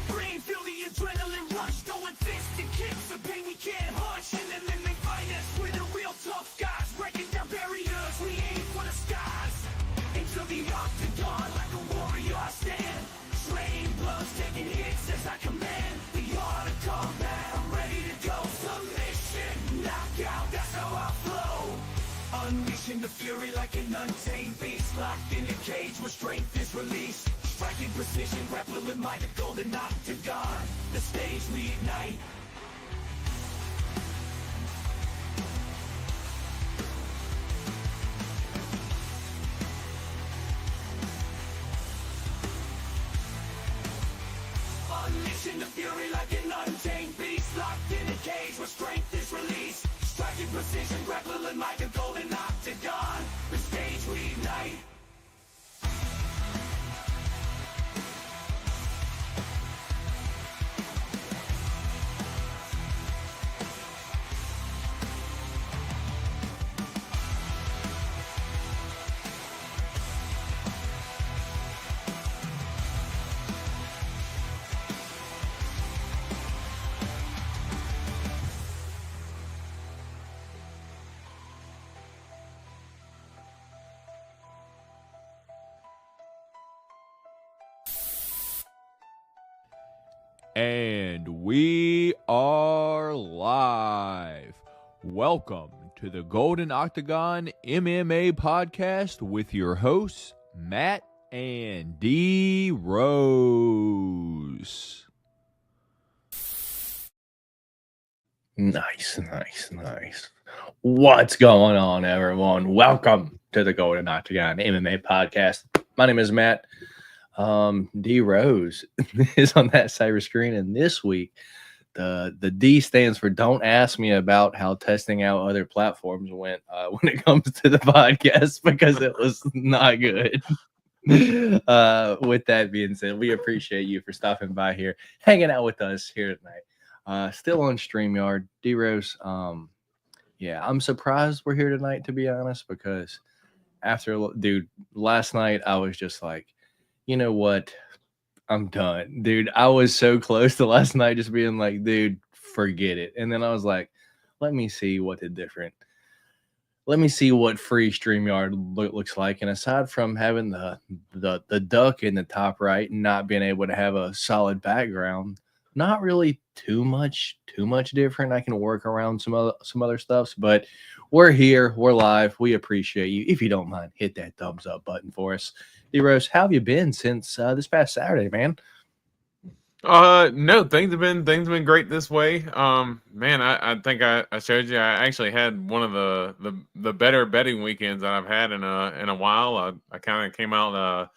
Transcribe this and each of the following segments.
brain, feel the adrenaline rush, going fist and kicks, the pain we can't hush. And then they find us, we're the real tough guys, breaking down barriers, we aim for the skies. Into the octagon, like a warrior I stand, train blood, taking hits as I command. The art of combat, I'm ready to go. Submission, knockout, that's how I flow. Unleashing the fury like an untamed beast, locked in a cage where strength is released. Striking precision, grappling with my the golden octagon. The stage we ignite. Unleashing the fury like an untamed beast, locked in a cage where strength is released. Striking precision, grappling like a golden octagon. The stage we ignite. And we are live. Welcome to the Golden Octagon MMA Podcast with your hosts, Matt and D Rose. Nice. What's going on, everyone? Welcome to the Golden Octagon MMA Podcast. My name is Matt. D Rose is on that side of the screen, and this week the D stands for don't ask me about how testing out other platforms went when it comes to the podcast, because it was not good. With that being said, we appreciate you for stopping by here, hanging out with us here tonight. Still on StreamYard. D Rose, yeah, I'm surprised we're here tonight, to be honest, because last night I was just like, you know what? I'm done. Dude, I was so close to last night just being like, dude, forget it. And then I was like, let me see what free StreamYard looks like. And aside from having the duck in the top right and not being able to have a solid background, not really too much different. I can work around some other stuff, but we're here, we're live. We appreciate you. If you don't mind, hit that thumbs up button for us. D-Rose, how have you been since this past Saturday, man? No, things have been great this way. Man, I think I showed you. I actually had one of the better betting weekends that I've had in a while. I kind of came out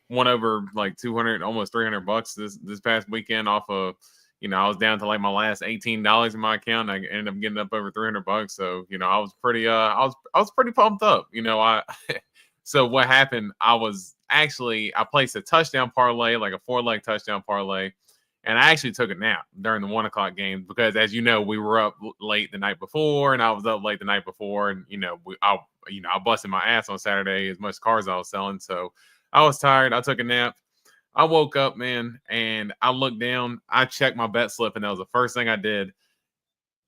won over like 200, almost $300 this past weekend off of, I was down to like my last $18 in my account. I ended up getting up over $300. So, I was pretty I was pretty pumped up. So what happened, I placed a touchdown parlay, like a 4-leg touchdown parlay, and I actually took a nap during the 1 o'clock game because, as you know, we were up late the night before, and I was up late the night before, and I busted my ass on Saturday as much cars I was selling, so I was tired. I took a nap. I woke up, man, and I looked down. I checked my bet slip, and that was the first thing I did.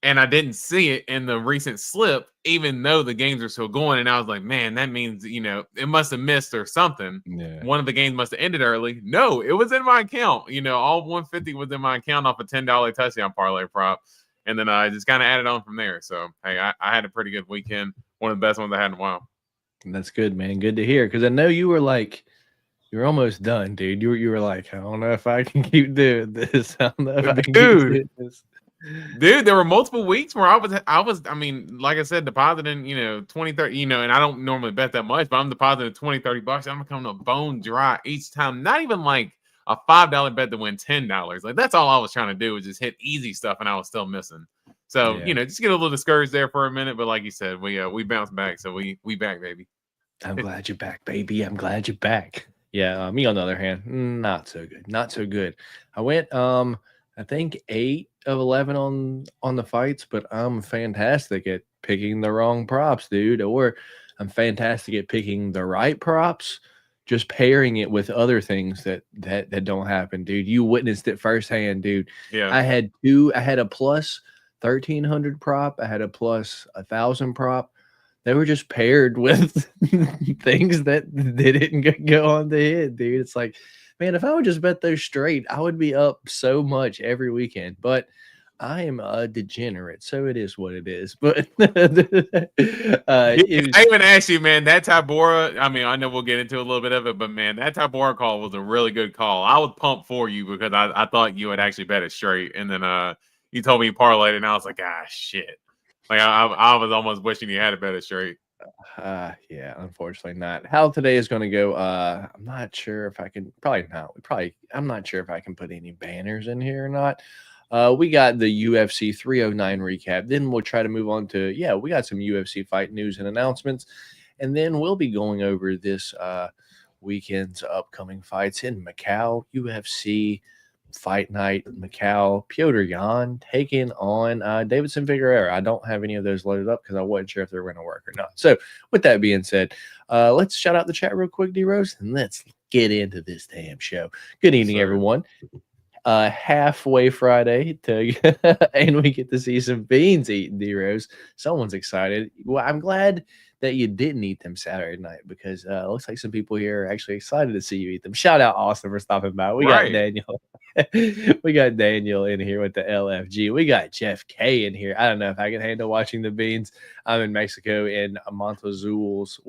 And I didn't see it in the recent slip, even though the games are still going. And I was like, man, that means, it must have missed or something. Yeah. One of the games must have ended early. No, it was in my account. All 150 was in my account off a $10 touchdown parlay prop. And then I just kind of added on from there. So, hey, I had a pretty good weekend. One of the best ones I had in a while. That's good, man. Good to hear. Because I know you were like, you're almost done, dude. You were like, I don't know if I can keep doing this. I don't know if I can keep doing this. Dude, there were multiple weeks where I was, like I said, depositing, 20, 30, and I don't normally bet that much, but I'm depositing $20-$30. I'm becoming a bone dry each time. Not even like a $5 bet to win $10. Like, that's all I was trying to do was just hit easy stuff, and I was still missing. So, just get a little discouraged there for a minute. But like you said, we bounced back. So we back, baby. I'm glad you're back, baby. I'm glad you're back. Yeah, me on the other hand, not so good. Not so good. I went, I think 8 of 11 on the fights, but I'm fantastic at picking the wrong props, dude. Or I'm fantastic at picking the right props just pairing it with other things that don't happen, dude. You witnessed it firsthand, dude. Yeah. I had a plus 1,300 prop. I had a plus 1,000 prop. They were just paired with things that they didn't go on to hit, dude. It's like, man, if I would just bet those straight, I would be up so much every weekend. But I am a degenerate, so it is what it is. But I even asked you, man, that Tabora, I mean, I know we'll get into a little bit of it, but man, that Tabora call was a really good call. I was pumped for you because I thought you would actually bet it straight. And then you told me you parlayed it, and I was like, shit. Like I was almost wishing you had a bet it straight. Yeah, unfortunately not. How today is going to go, I'm not sure if I can, probably not. I'm not sure if I can put any banners in here or not. We got the UFC 309 recap. Then we'll try to move on to, we got some UFC fight news and announcements. And then we'll be going over this weekend's upcoming fights in Macau, UFC Fight Night Macau. Piotr Jan taking on Davidson Figueiredo. I don't have any of those loaded up because I wasn't sure if they were going to work or not. So with that being said, let's shout out the chat real quick, D-Rose, and let's get into this damn show. Good evening, everyone. Halfway Friday and we get to see some beans eating, D-Rose. Someone's excited. Well, I'm glad that you didn't eat them Saturday night because it looks like some people here are actually excited to see you eat them. Shout out Austin for stopping by. We got Daniel. We got Daniel in here with the LFG. We got Jeff K in here. I don't know if I can handle watching the beans. I'm in Mexico in Montezuma's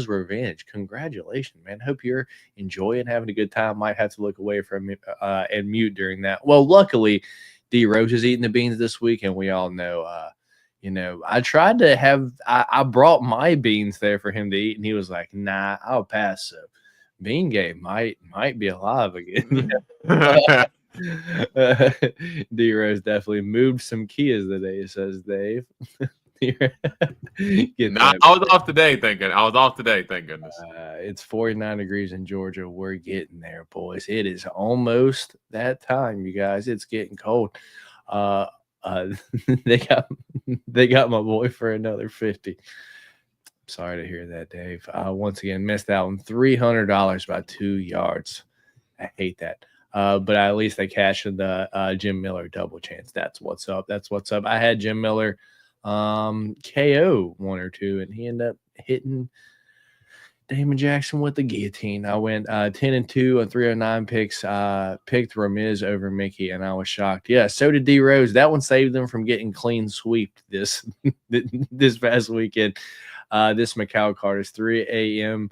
Revenge. Congratulations, man. Hope you're enjoying, having a good time. Might have to look away from it and mute during that. Well, luckily, D Rose is eating the beans this week, and we all know, I tried to have, I brought my beans there for him to eat, and he was like, nah, I'll pass. So, Bean Game might be alive again. D Rose definitely moved some Kias today, says Dave. I was off today, thank goodness. It's 49 degrees in Georgia. We're getting there, boys. It is almost that time, you guys. It's getting cold. They got my boy for another 50. Sorry to hear that, Dave. Once again, missed out on $300 by 2 yards. I hate that. But at least I cashed in the Jim Miller double chance. That's what's up. I had Jim Miller KO 1 or 2, and he ended up hitting Damon Jackson with the guillotine. I went 10-2 on 309 picks. Picked Ramiz over Mickey, and I was shocked. Yeah, so did D Rose. That one saved them from getting clean sweeped this past weekend. This Macau card is 3 a.m.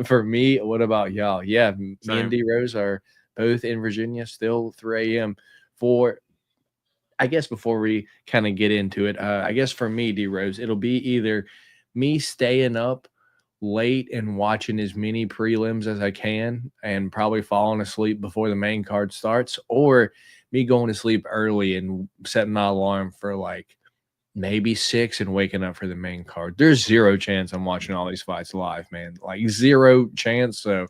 For me. What about y'all? Yeah, me and D Rose are both in Virginia, still 3 a.m. for. I guess before we kind of get into it, I guess for me, D Rose, it'll be either me staying up late and watching as many prelims as I can and probably falling asleep before the main card starts, or me going to sleep early and setting my alarm for like maybe 6 and waking up for the main card. There's zero chance I'm watching all these fights live, man. Like zero chance. So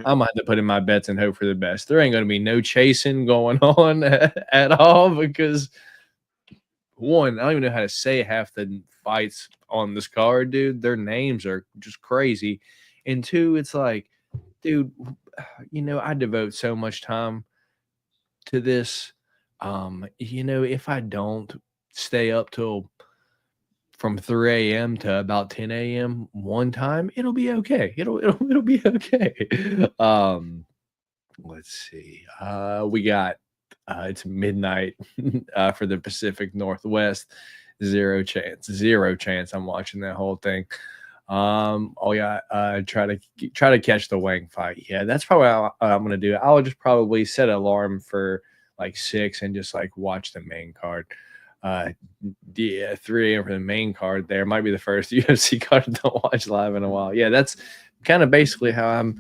I might have to put in my bets and hope for the best. There ain't going to be no chasing going on at all because, one, I don't even know how to say half the fights on this card, dude. Their names are just crazy. And two, it's like, dude, I devote so much time to this. If I don't stay up till from 3 a.m. to about 10 a.m. one time, it'll be okay. It'll be okay. Let's see. We got it's midnight for the Pacific Northwest. Zero chance I'm watching that whole thing. Try to catch the Wang fight. Yeah, that's probably how I'm gonna do it. I'll just probably set an alarm for like 6 and just like watch the main card. 3 a.m. for the main card. There might be the first UFC card I don't watch live in a while. Yeah, that's kind of basically how I'm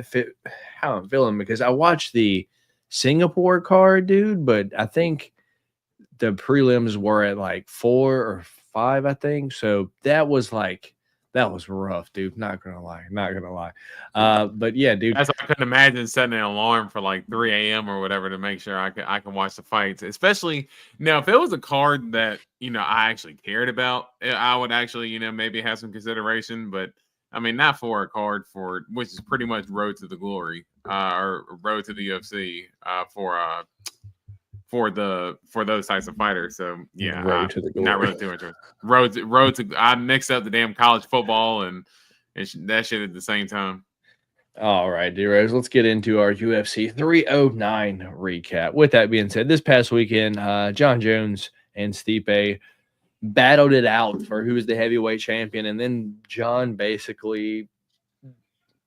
feeling, because I watched the Singapore card, dude, but I think the prelims were at like 4 or 5, I think. So that was rough, dude. Not gonna lie. But yeah, dude. That's why I couldn't imagine setting an alarm for like 3 a.m. or whatever to make sure I can watch the fights. Especially now, if it was a card that I actually cared about, I would actually maybe have some consideration. But I mean, not for a card for which is pretty much road to the glory, or road to the UFC, for those types of fighters. So yeah, Road to the glory. not really too interested. Road to. I mixed up the damn college football and that shit at the same time. All right, D-Rose, let's get into our UFC 309 recap. With that being said, this past weekend, John Jones and Stipe battled it out for who was the heavyweight champion, and then John basically,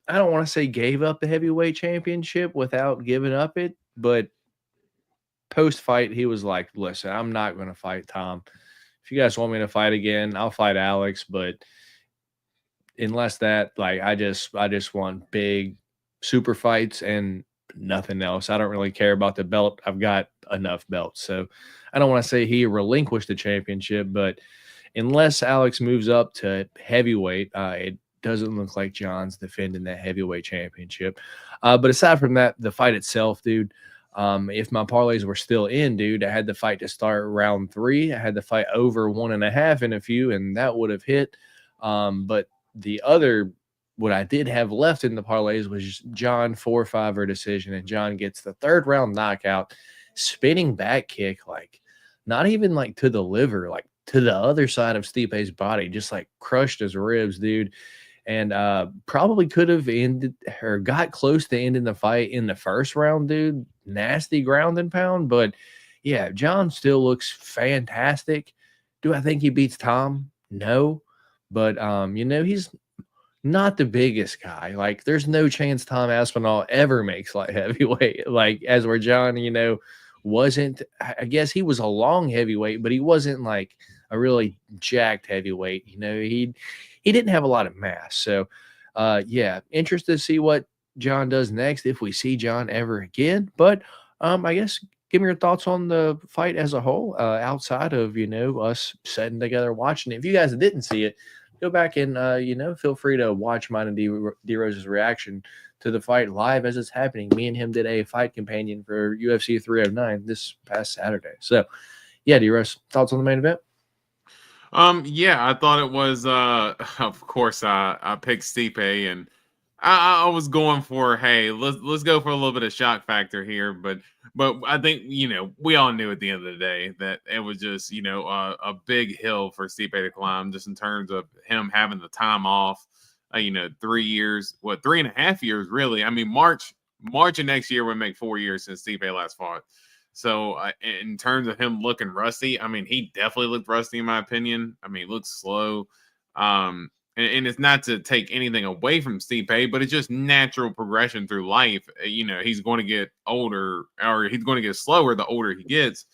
I don't want to say gave up the heavyweight championship without giving up it, but post-fight, he was like, listen, I'm not going to fight Tom. If you guys want me to fight again, I'll fight Alex, but unless that, like, I just want big super fights and nothing else. I don't really care about the belt. I've got enough belts. So I don't want to say he relinquished the championship, but unless Alex moves up to heavyweight, it doesn't look like John's defending that heavyweight championship. But aside from that, the fight itself, dude, if my parlays were still in, dude, I had the fight to start round 3. I had the fight over 1.5 in a few, and that would have hit. But the other, what I did have left in the parlays was John 4-5 decision, and John gets the 3rd round knockout, spinning back kick, like not even like to the liver, like to the other side of Stipe's body, just like crushed his ribs, dude. And probably could have ended or got close to ending the fight in the 1st round, dude. Nasty ground and pound. But yeah, John still looks fantastic. Do I think he beats Tom? No. But, he's not the biggest guy. Like, there's no chance Tom Aspinall ever makes light heavyweight. Like, as where John, wasn't, I guess he was a long heavyweight, but he wasn't like a really jacked heavyweight. He didn't have a lot of mass. So, interested to see what John does next, if we see John ever again. But I guess give me your thoughts on the fight as a whole, outside of, us sitting together watching it. If you guys didn't see it, go back and, feel free to watch mine and D-Rose's reaction to the fight live as it's happening. Me and him did a fight companion for UFC 309 this past Saturday. So, yeah, D-Rose, thoughts on the main event? Yeah, I thought it was, of course, I picked Stipe, and I was going for, hey, let's go for a little bit of shock factor here, but I think we all knew at the end of the day that it was just a big hill for Stipe to climb, just in terms of him having the time off. 3 years, 3.5 years, really. I mean, March of next year would make 4 years since Stipe last fought. So in terms of him looking rusty, I mean, he definitely looked rusty in my opinion. I mean, he looks slow. And it's not to take anything away from Stipe, but it's just natural progression through life. He's going to get older, or he's going to get slower the older he gets.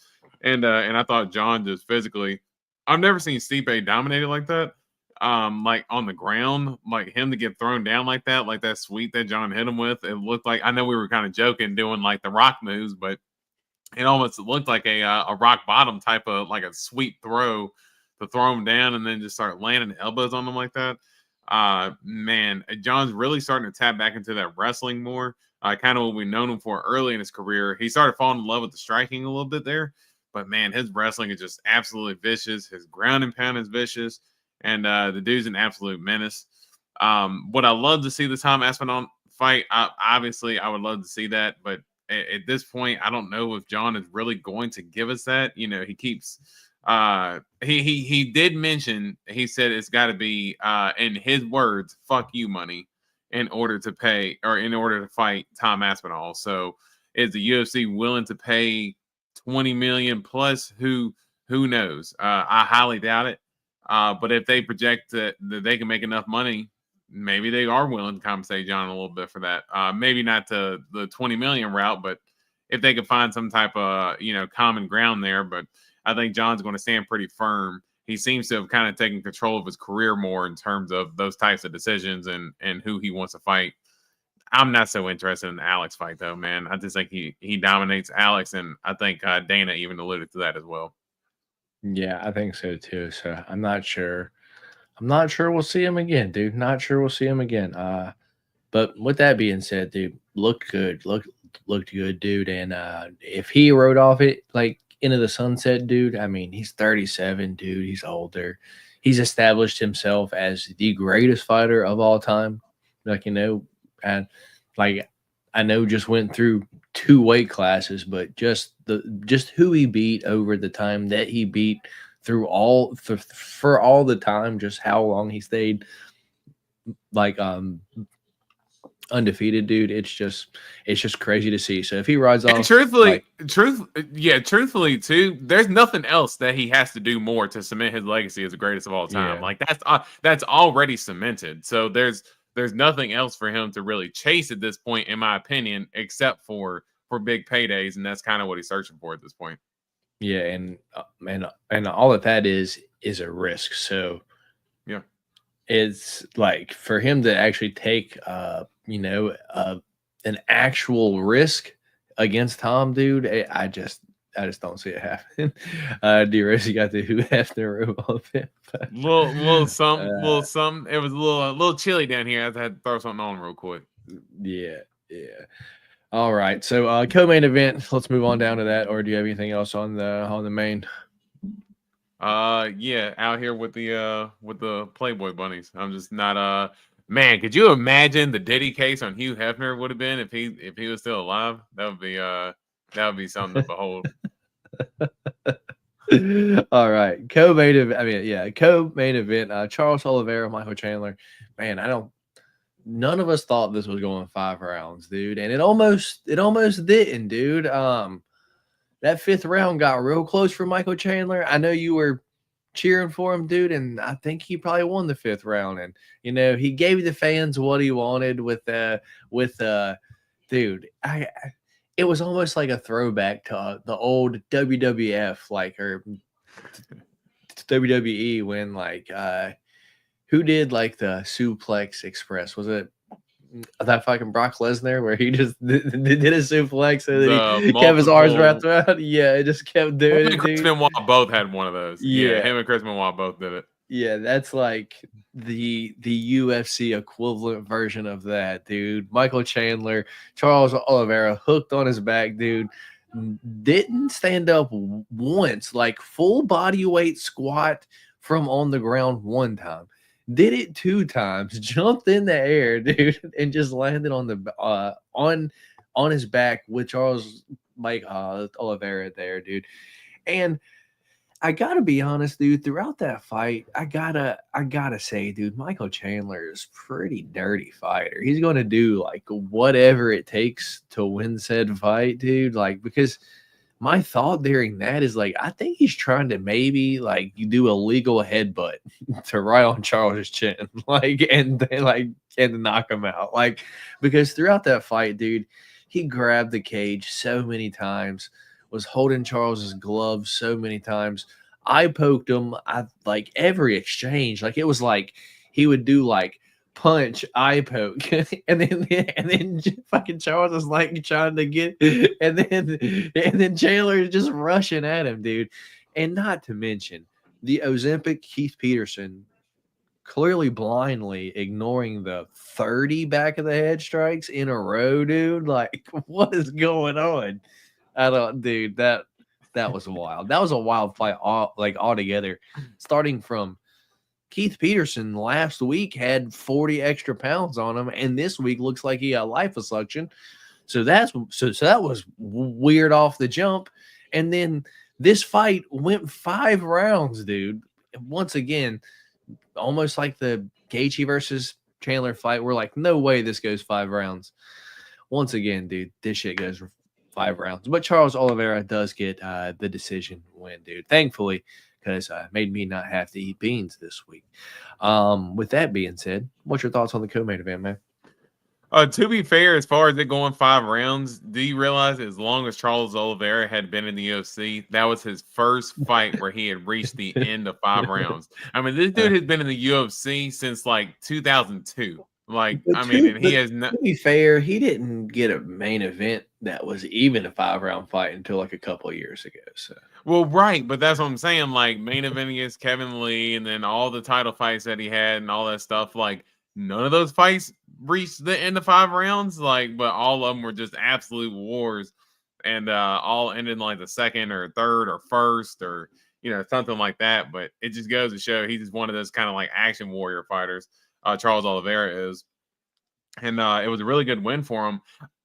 And I thought John just physically, I've never seen Stipe dominated like that. Like on the ground, like him to get thrown down like that sweep that John hit him with. It looked like, I know we were kind of joking doing like the rock moves, but it almost looked like a rock bottom type of like a sweep throw to throw him down and then just start landing elbows on him like that. Man, John's really starting to tap back into that wrestling more. Kind of what we've known him for early in his career. He started falling in love with the striking a little bit there, but man, his wrestling is just absolutely vicious. His ground and pound is vicious, and the dude's an absolute menace. Would I love to see the Tom Aspinall fight? Obviously, I would love to see that, but at this point, I don't know if John is really going to give us that. He keeps he did mention, he said it's got to be in his words, fuck you money, in order to pay, or in order to fight Tom Aspinall. So is the UFC willing to pay 20 million plus? Who knows? I highly doubt it. But if they project that they can make enough money, maybe they are willing to compensate John a little bit for that. Maybe not to the 20 million route, but if they could find some type of, common ground there. But I think John's going to stand pretty firm. He seems to have kind of taken control of his career more in terms of those types of decisions and who he wants to fight. I'm not so interested in the Alex fight, though, man. I just think he dominates Alex, and I think Dana even alluded to that as well. Yeah, I think so too. So I'm not sure. We'll see him again, dude. Not sure we'll see him again. But with that being said, dude, looked good. Looked good, dude. And if he rode off it like into the sunset, dude, I mean, he's 37, dude. He's older. he's established himself as the greatest fighter of all time. Like, and like I know just went through 2 weight classes, but just who he beat over the time that he beat through for all the time, just how long he stayed like undefeated, dude. It's just crazy to see. So if he rides off, truthfully too, there's nothing else that he has to do more to cement his legacy as the greatest of all time. Yeah. Like that's already cemented. So there's nothing else for him to really chase at this point, in my opinion, except for big paydays, and that's kind of what he's searching for at this point. Yeah, and all of that is a risk. So yeah, it's like for him to actually take an actual risk against Tom, dude. I just don't see it happening. D-Rose, you got the who Hefner room on it. little something. It was a little chilly down here. I had to throw something on real quick. Yeah. All right, so co-main event. Let's move on down to that. Or do you have anything else on the main? Yeah, out here with the Playboy bunnies. I'm just not man, could you imagine the Diddy case on Hugh Hefner would have been if he was still alive? That would be something to behold. All right, co-main event. Charles Oliveira, Michael Chandler. Man, none of us thought this was going 5 rounds, dude, and it almost didn't, dude. That 5th round got real close for Michael Chandler. I know you were cheering for him, dude, and I think he probably won the 5th round. And he gave the fans what he wanted with dude. It was almost like a throwback to the old WWF, or WWE when who did like the Suplex Express? Was it that fucking Brock Lesnar where he just did a suplex and then he kept his arms wrapped around? Yeah, it just kept doing it. Chris Benoit both had one of those. Yeah, him and Chris Benoit both did it. Yeah, that's like the UFC equivalent version of that, dude. Michael Chandler, Charles Oliveira hooked on his back, dude. Didn't stand up once, like full body weight squat from on the ground 1 time. Did it 2 times, jumped in the air, dude, and just landed on the on his back with Charles Oliveira there, dude. And I gotta be honest, dude. Throughout that fight, I gotta say, dude, Michael Chandler is pretty dirty fighter. He's gonna do like whatever it takes to win said fight, dude. Like, because my thought during that is like, I think he's trying to maybe like you do a legal headbutt to right on Charles's chin, and knock him out. Like, because throughout that fight, dude, he grabbed the cage so many times, was holding Charles's gloves so many times. I poked him. Like every exchange, like it was like he would do like punch, eye poke, and then fucking Charles is like trying to get, and then Chandler is just rushing at him, dude. And not to mention the Ozempic Keith Peterson clearly blindly ignoring the 30 back of the head strikes in a row, dude. Like, what is going on? Dude, that was wild. That was a wild fight altogether. Starting from Keith Peterson last week had 40 extra pounds on him, and this week looks like he got liposuction. So that was weird off the jump. And then this fight went 5 rounds, dude. Once again, almost like the Gaethje versus Chandler fight. We're like, no way this goes 5 rounds. Once again, dude, this shit goes 5 rounds. But Charles Oliveira does get the decision win, dude. Thankfully, because made me not have to eat beans this week. With that being said, what's your thoughts on the co-main event, man? To be fair, as far as it going 5 rounds, do you realize as long as Charles Oliveira had been in the UFC, that was his first fight where he had reached the end of 5 rounds? I mean, this dude has been in the UFC since like 2002. Like, he has not. To be fair, he didn't get a main event that was even a 5-round fight until like a couple of years ago. So, well, right, but that's what I'm saying. Like, main event against Kevin Lee, and then all the title fights that he had, and all that stuff. Like, none of those fights reached the end of 5 rounds. Like, but all of them were just absolute wars, and all ended in like the second or third or first, or something like that. But it just goes to show he's just one of those kind of like action warrior fighters. Charles Oliveira is. And it was a really good win for him.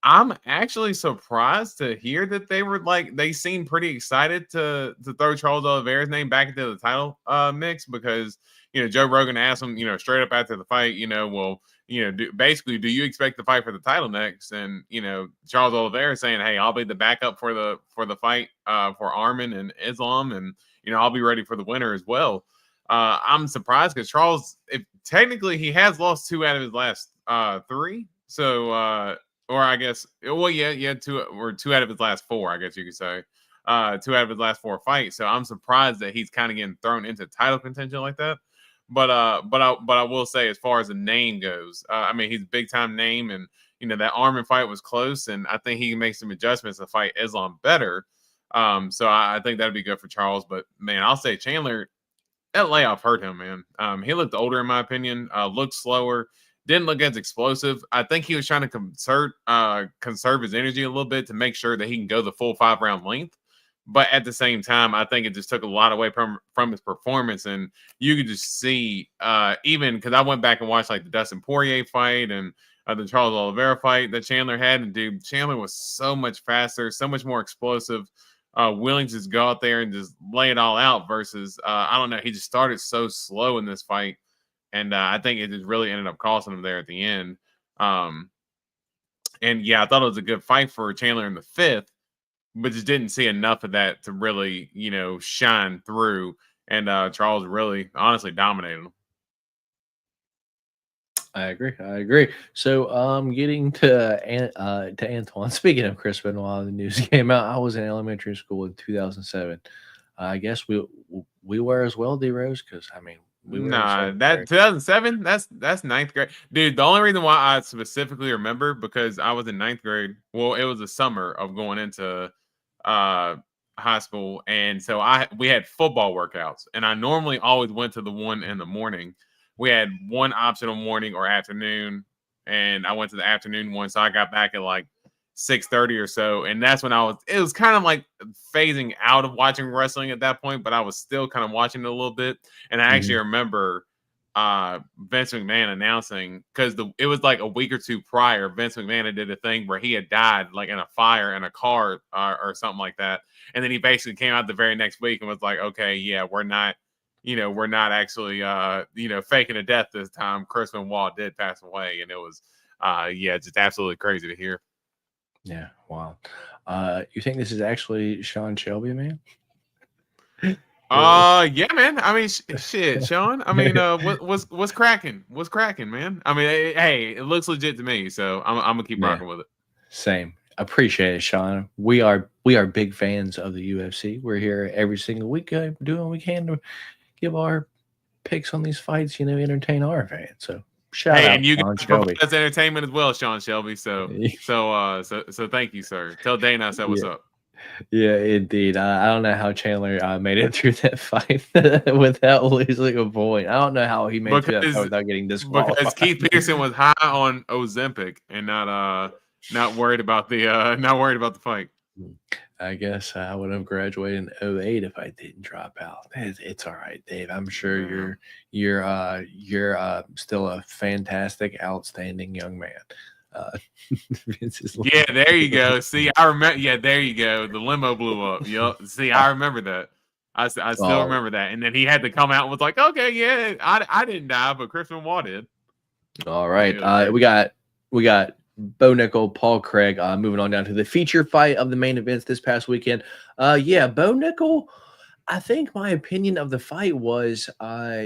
I'm actually surprised to hear that they seemed pretty excited to throw Charles Oliveira's name back into the title mix, because Joe Rogan asked him straight up after the fight, do you expect to fight for the title next? And Charles Oliveira saying, hey, I'll be the backup for the fight for Arman and Islam, and I'll be ready for the winner as well. I'm surprised because Charles, if technically he has lost 2 out of his last 3, so or I guess 2 out of his last 4, I guess you could say 2 out of his last 4 fights. So I'm surprised that he's kind of getting thrown into title contention like that. But I will say, as far as the name goes, I mean, he's a big time name, and that Arman fight was close, and I think he can make some adjustments to fight Islam better. So I think that'd be good for Charles. But man, I'll say Chandler, that layoff hurt him, man. He looked older in my opinion, looked slower, didn't look as explosive. I think he was trying to conserve his energy a little bit to make sure that he can go the full 5-round length. But at the same time, I think it just took a lot away from his performance. And you could just see, even because I went back and watched like the Dustin Poirier fight and the Charles Oliveira fight that Chandler had. And dude, Chandler was so much faster, so much more explosive, willing to just go out there and just lay it all out versus, I don't know, he just started so slow in this fight. And I think it just really ended up costing him there at the end. And yeah, I thought it was a good fight for Chandler in the 5th, but just didn't see enough of that to really, shine through. And Charles really, honestly dominated him. I agree. So, getting to Antoine. Speaking of Chris Benoit, the news came out. I was in elementary school in 2007. I guess we were as well, D Rose, because I mean. That 2007, that's 9th grade, dude. The only reason why I specifically remember, because I was in 9th grade. Well, it was the summer of going into high school, and so we had football workouts, and I normally always went to the one in the morning. We had one optional morning or afternoon, and I went to the afternoon one, so I got back at like 6:30 or so, and that's when it was kind of like phasing out of watching wrestling at that point, but I was still kind of watching it a little bit. And I actually remember Vince McMahon announcing, because it was like a week or 2 prior, Vince McMahon did a thing where he had died like in a fire in a car or something like that, and then he basically came out the very next week and was like, okay, yeah, we're not actually faking a death this time. Chris Benoit did pass away, and it was just absolutely crazy to hear. Yeah, wow. You think this is actually Sean Shelby, man? Yeah, man. I mean, shit, Sean. I mean, what's cracking? What's cracking, man? I mean, hey, it looks legit to me, so I'm gonna keep rocking with it. Same. Appreciate it, Sean. We are big fans of the UFC. We're here every single week doing what we can to give our picks on these fights, entertain our fans. So shout out, and you Sean get Shelby. That's entertainment as well, Sean Shelby. So thank you, sir. Tell Dana I said what's up. Yeah, indeed. I don't know how Chandler made it through that fight without losing a point. I don't know how he made it through that fight without getting disqualified. Because Keith Pearson was high on Ozempic and not worried about the fight. I guess I would have graduated in 2008 if I didn't drop out. It's all right, Dave. I'm sure you're still a fantastic, outstanding young man. Yeah, there you go. See, I remember. Yeah, there you go. The limo blew up. Yep. See, I remember that. I still remember that. And then he had to come out and was like, "Okay, yeah, I didn't die, but Chris Benoit did." All right, we got Bo Nickel, Paul Craig. Moving on down to the feature fight of the main events this past weekend. Bo Nickel. I think my opinion of the fight was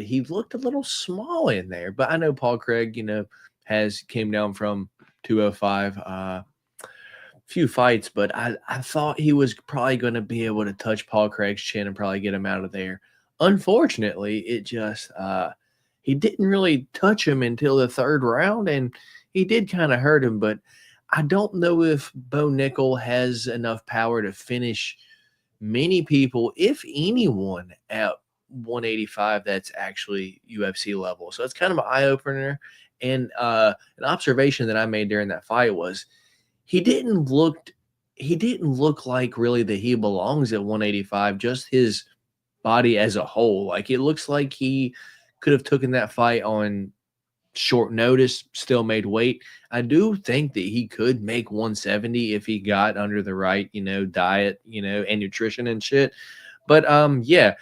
he looked a little small in there, but I know Paul Craig, came down from 205 few fights, but I thought he was probably going to be able to touch Paul Craig's chin and probably get him out of there. Unfortunately, it just he didn't really touch him until the 3rd round, and he did kind of hurt him, but I don't know if Bo Nickel has enough power to finish many people, if anyone, at 185 that's actually UFC level. So it's kind of an eye-opener. And an observation that I made during that fight was he didn't look like really that he belongs at 185. Just his body as a whole. Like, it looks like he could have taken that fight on short notice, still made weight. I do think that he could make 170 if he got under the right, diet, and nutrition and shit. But yeah,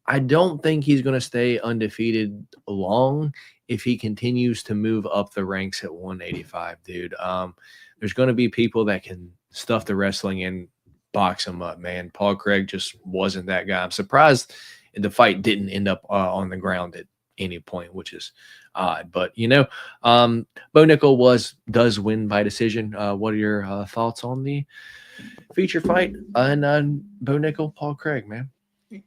I don't think he's going to stay undefeated long if he continues to move up the ranks at 185, dude. There's going to be people that can stuff the wrestling and box him up, man. Paul Craig just wasn't that guy. I'm surprised the fight didn't end up on the ground at any point, which is odd. But Bo Nickel does win by decision. What are your thoughts on the feature fight and Bo Nickel, Paul Craig, man?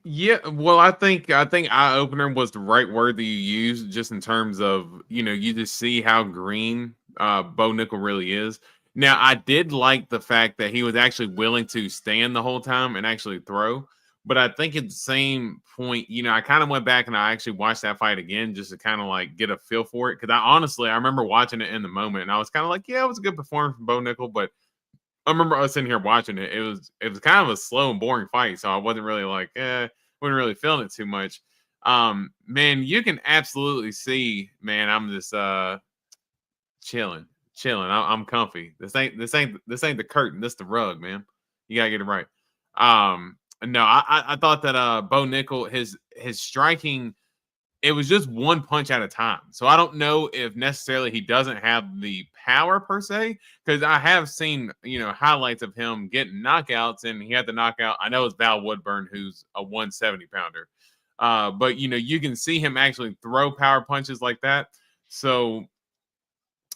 Yeah, well, I think eye opener was the right word that you used, just in terms of you just see how green Bo Nickel really is. Now, I did like the fact that he was actually willing to stand the whole time and actually throw. But I think at the same point, I kind of went back and I actually watched that fight again just to kind of like get a feel for it. Because I remember watching it in the moment and I was kind of like, yeah, it was a good performance from Bo Nickel. But I remember us sitting here watching it. It was kind of a slow and boring fight. So I wasn't really like, wasn't really feeling it too much. Man, you can absolutely see, man, I'm just chilling. I'm comfy. This ain't the curtain. This the rug, man. You gotta get it right. No, I thought that Bo Nickel, his striking, it was just one punch at a time. So I don't know if necessarily he doesn't have the power per se, because I have seen highlights of him getting knockouts, and he had the knockout. I know it's Val Woodburn, who's a 170 pounder, but you can see him actually throw power punches like that. So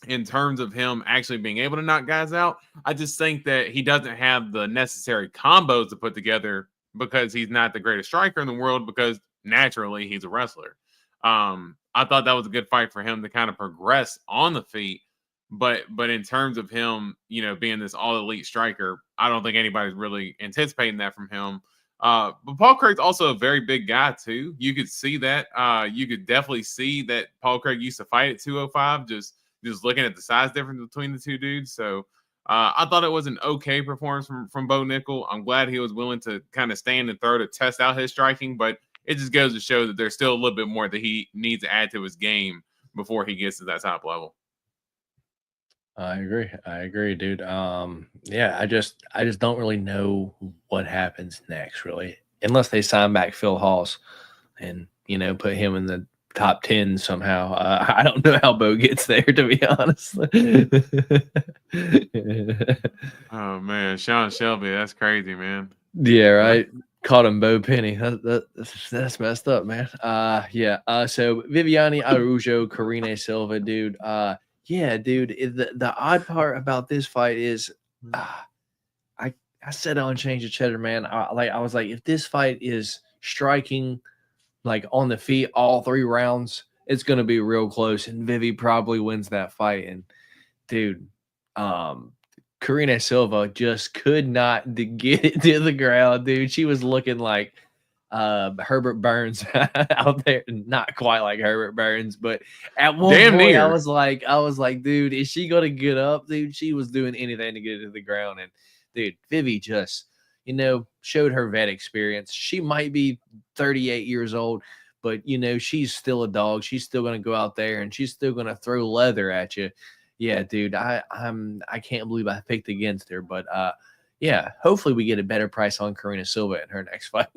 in terms of him actually being able to knock guys out, I just think that he doesn't have the necessary combos to put together because he's not the greatest striker in the world, because naturally he's a wrestler. I thought that was a good fight for him to kind of progress on the feet, but in terms of him, being this all elite striker, I don't think anybody's really anticipating that from him. But Paul Craig's also a very big guy too. You could see that. You could definitely see that Paul Craig used to fight at 205, just looking at the size difference between the two dudes. So I thought it was an okay performance from Bo Nickel. I'm glad he was willing to kind of stand and throw to test out his striking, but it just goes to show that there's still a little bit more that he needs to add to his game before he gets to that top level. I agree, dude. Yeah, I just don't really know what happens next, really, unless they sign back Phil Hawes and put him in the top 10 somehow. I don't know how Bo gets there, to be honest. Oh man, Sean Shelby, that's crazy, man. Yeah, right. Called him Bo Penny. That's messed up, man. Yeah. So Viviane Araújo, Karine Silva, dude. Yeah, dude. The odd part about this fight is, I said on Change the Cheddar, man. I was like, if this fight is striking like on the feet all 3 rounds, it's gonna be real close, and Vivi probably wins that fight. And dude, Karine Silva just could not get it to the ground, dude. She was looking like Herbert Burns out there. Not quite like Herbert Burns, but at one point near. I was like, dude, is she gonna get up, dude? She was doing anything to get it to the ground. And dude, Vivi just showed her vet experience. She might be 38 years old, but she's still a dog. She's still gonna go out there and she's still gonna throw leather at you. Yeah, dude, I can't believe I picked against her, but yeah, hopefully we get a better price on Karine Silva in her next fight.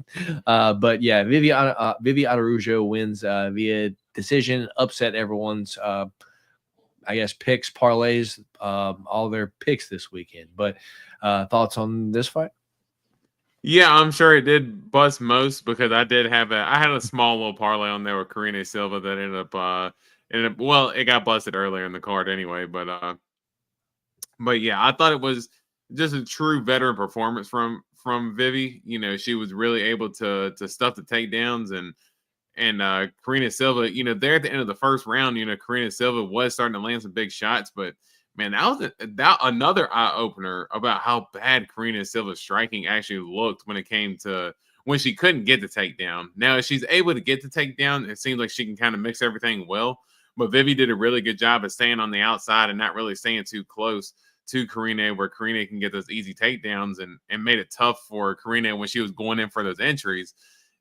But yeah, Vivi Araújo wins via decision, upset everyone's I guess picks, parlays, all their picks this weekend. But thoughts on this fight? Yeah, I'm sure it did bust most, because I had a small little parlay on there with Karine Silva that ended up well, it got busted earlier in the card anyway, but yeah, I thought it was just a true veteran performance from Vivi. She was really able to stuff the takedowns, and Karine Silva, there at the end of the first round, Karine Silva was starting to land some big shots, but man, that another eye opener about how bad Karine Silva's striking actually looked when it came to when she couldn't get the takedown. Now, if she's able to get the takedown, it seems like she can kind of mix everything well. But Vivi did a really good job of staying on the outside and not really staying too close to Karine, where Karine can get those easy takedowns, and made it tough for Karine when she was going in for those entries.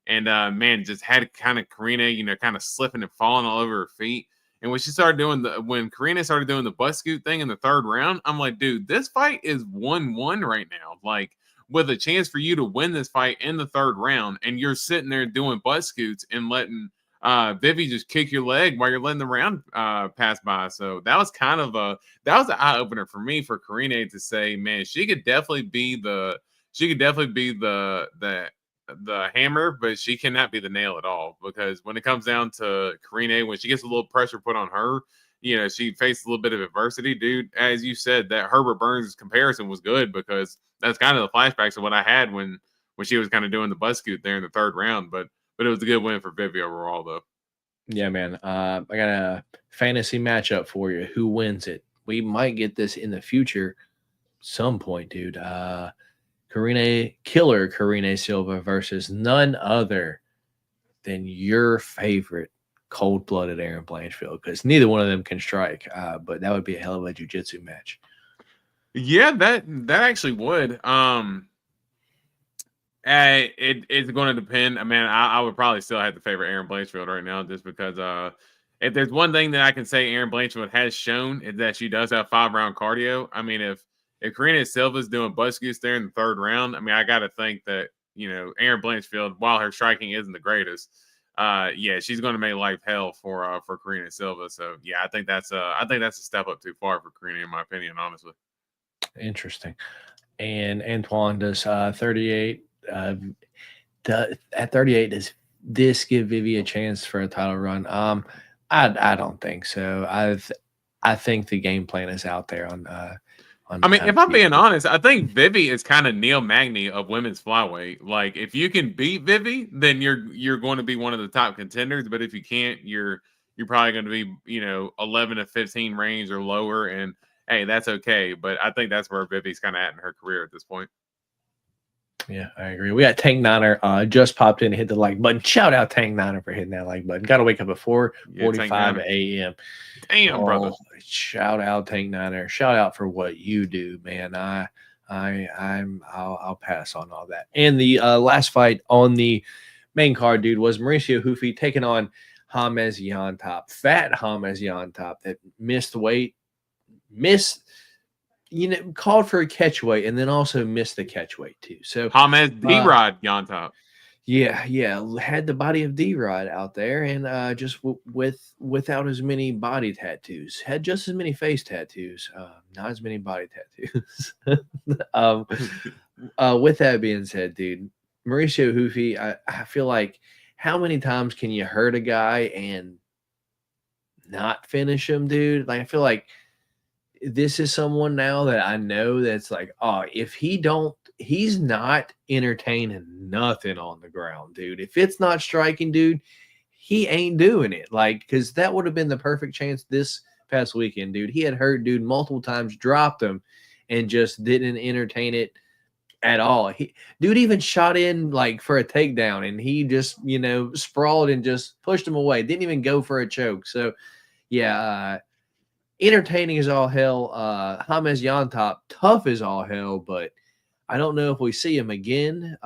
and man, just had kind of Karina, kind of slipping and falling all over her feet. And when Karina started doing the butt scoot thing in the third round, I'm like, dude, this fight is 1-1 right now. Like, with a chance for you to win this fight in the third round, and you're sitting there doing butt scoots and letting Vivi just kick your leg while you're letting the round pass by. So that was kind of an eye opener for me, for Karine to say, man, she could definitely be the hammer, but she cannot be the nail at all. Because when it comes down to Karine, when she gets a little pressure put on her, she faced a little bit of adversity, dude. As you said, that Herbert Burns comparison was good, because that's kind of the flashbacks of what I had when she was kind of doing the butt scoot there in the third round. But it was a good win for Vivi overall, though. Yeah, man. I got a fantasy matchup for you. Who wins it? We might get this in the future some point, dude. Karine Silva versus none other than your favorite cold-blooded Aaron Blanchfield, because neither one of them can strike, but that would be a hell of a jiu-jitsu match. Yeah, that actually would. It's going to depend. I mean, I would probably still have to favor Aaron Blanchfield right now, just because if there's one thing that I can say Aaron Blanchfield has shown, is that she does have 5-round cardio. I mean, if Karina Silva's doing butt scoots there in the third round, I mean, I got to think that, Aaron Blanchfield, while her striking isn't the greatest, she's going to make life hell for Karina Silva. So yeah, I think that's a step up too far for Karina, in my opinion, honestly. Interesting. And Antoine, does 38 at 38, does this give Vivi a chance for a title run? I don't think so. I think the game plan is out there on I mean, if I'm being honest, I think Vivi is kind of Neil Magny of women's flyweight. Like, if you can beat Vivi, then you're going to be one of the top contenders. But if you can't, you're probably going to be 11 to 15 range or lower, and hey, that's okay. But I think that's where Vivi's kind of at in her career at this point. Yeah, I agree. We got Tank Niner just popped in and hit the like button. Shout out Tank Niner for hitting that like button. Got to wake up at 4:45 a.m. Damn, brother. Shout out Tank Niner. Shout out for what you do, man. I'll pass on all that. And the last fight on the main card, dude, was Mauricio Hufi taking on James Yontop. Fat James Yontop that missed weight, called for a catch weight, and then also missed the catch weight too. So James D-Rod Yontop. Yeah, had the body of D-Rod out there, and just without as many body tattoos, had just as many face tattoos, not as many body tattoos. With that being said, dude, Mauricio Hufi, I feel like, how many times can you hurt a guy and not finish him, dude? Like, I feel like this is someone now that I know that's like, if he's not entertaining nothing on the ground, dude. If it's not striking, dude, he ain't doing it. Like, because that would have been the perfect chance this past weekend, dude. He had hurt dude multiple times, dropped him, and just didn't entertain it at all. Dude even shot in like for a takedown, and he just, sprawled and just pushed him away. Didn't even go for a choke. So, yeah, entertaining as all hell. James Yontop, tough as all hell, but I don't know if we see him again,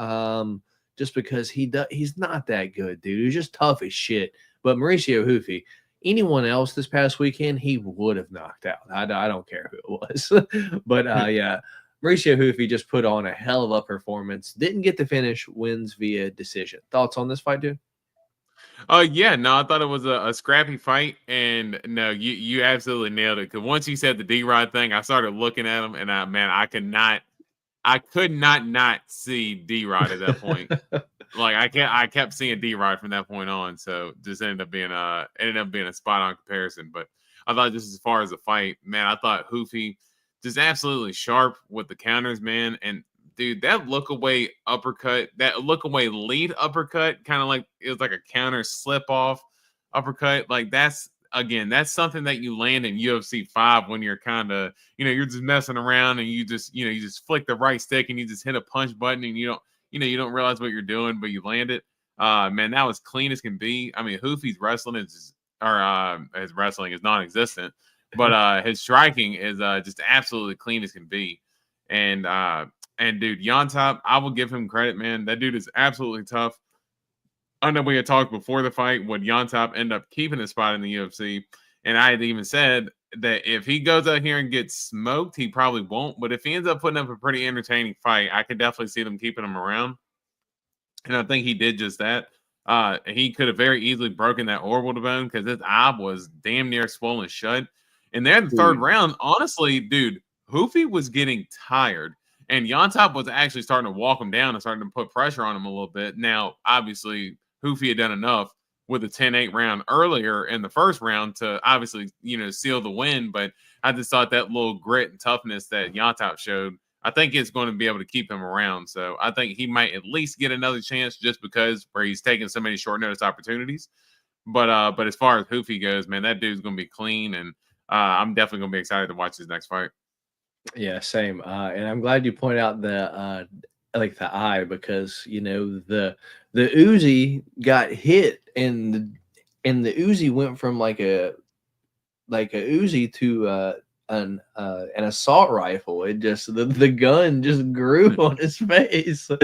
just because he's not that good, dude. He's just tough as shit. But Mauricio Hufi, anyone else this past weekend, he would have knocked out. I don't care who it was. But, yeah, Mauricio Hufi just put on a hell of a performance. Didn't get the finish, wins via decision. Thoughts on this fight, dude? Yeah, no, I thought it was a scrappy fight, and no, you absolutely nailed it. Because once you said the D-Rod thing, I started looking at him, and I could not see D-Rod at that point. Like, I kept seeing D-Rod from that point on, so just ended up being a spot on comparison. But I thought, just as far as the fight, man, I thought Hufi just absolutely sharp with the counters, man. And dude, that look away uppercut, that look away lead uppercut, kind of like it was like a counter slip off uppercut. Like, that's something that you land in UFC 5 when you're kind of, you're just messing around, and you just flick the right stick and you just hit a punch button, and you don't realize what you're doing, but you land it. Man, that was clean as can be. I mean, Hufi's wrestling his wrestling is non-existent, but his striking is just absolutely clean as can be. And dude, Yontop, I will give him credit, man. That dude is absolutely tough. I know we had talked before the fight, would Yontop end up keeping his spot in the UFC? And I had even said that if he goes out here and gets smoked, he probably won't. But if he ends up putting up a pretty entertaining fight, I could definitely see them keeping him around. And I think he did just that. He could have very easily broken that orbital bone because his eye was damn near swollen shut. And then the third round, honestly, dude, Hoofy was getting tired. And Yontop was actually starting to walk him down and starting to put pressure on him a little bit. Now, obviously, Hoofy had done enough with a 10-8 round earlier in the first round to obviously, seal the win. But I just thought that little grit and toughness that Yontop showed, I think it's going to be able to keep him around. So I think he might at least get another chance just because where he's taking so many short notice opportunities. But as far as Hoofy goes, man, that dude's going to be clean. And I'm definitely going to be excited to watch his next fight. Yeah, same. And I'm glad you pointed out the eye because the Uzi got hit and the Uzi went from like a Uzi to an assault rifle. It just the gun just grew on his face. That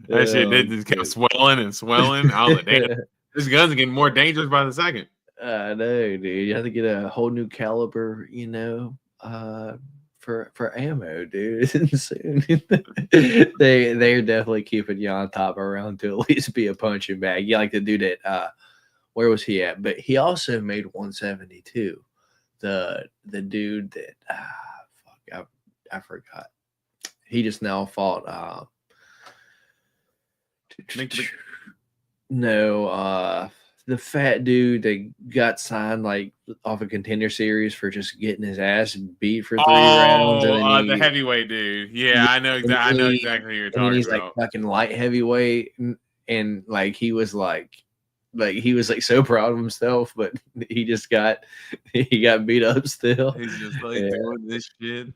shit did just kept swelling and swelling. I was like, damn, this gun's getting more dangerous by the second. I know, dude. You have to get a whole new caliber, for ammo, dude. It's insane. They're definitely keeping Yontop around to at least be a punching bag. You like the dude that where was he at? But he also made 172. The dude that I forgot. He just now fought the fat dude that got signed like off a contender series for just getting his ass beat for 3 rounds. And the heavyweight dude. Yeah, I know exactly. I know exactly who you're talking he's about. Like fucking light heavyweight, and like he was so proud of himself, but he got beat up still. He's just doing this shit.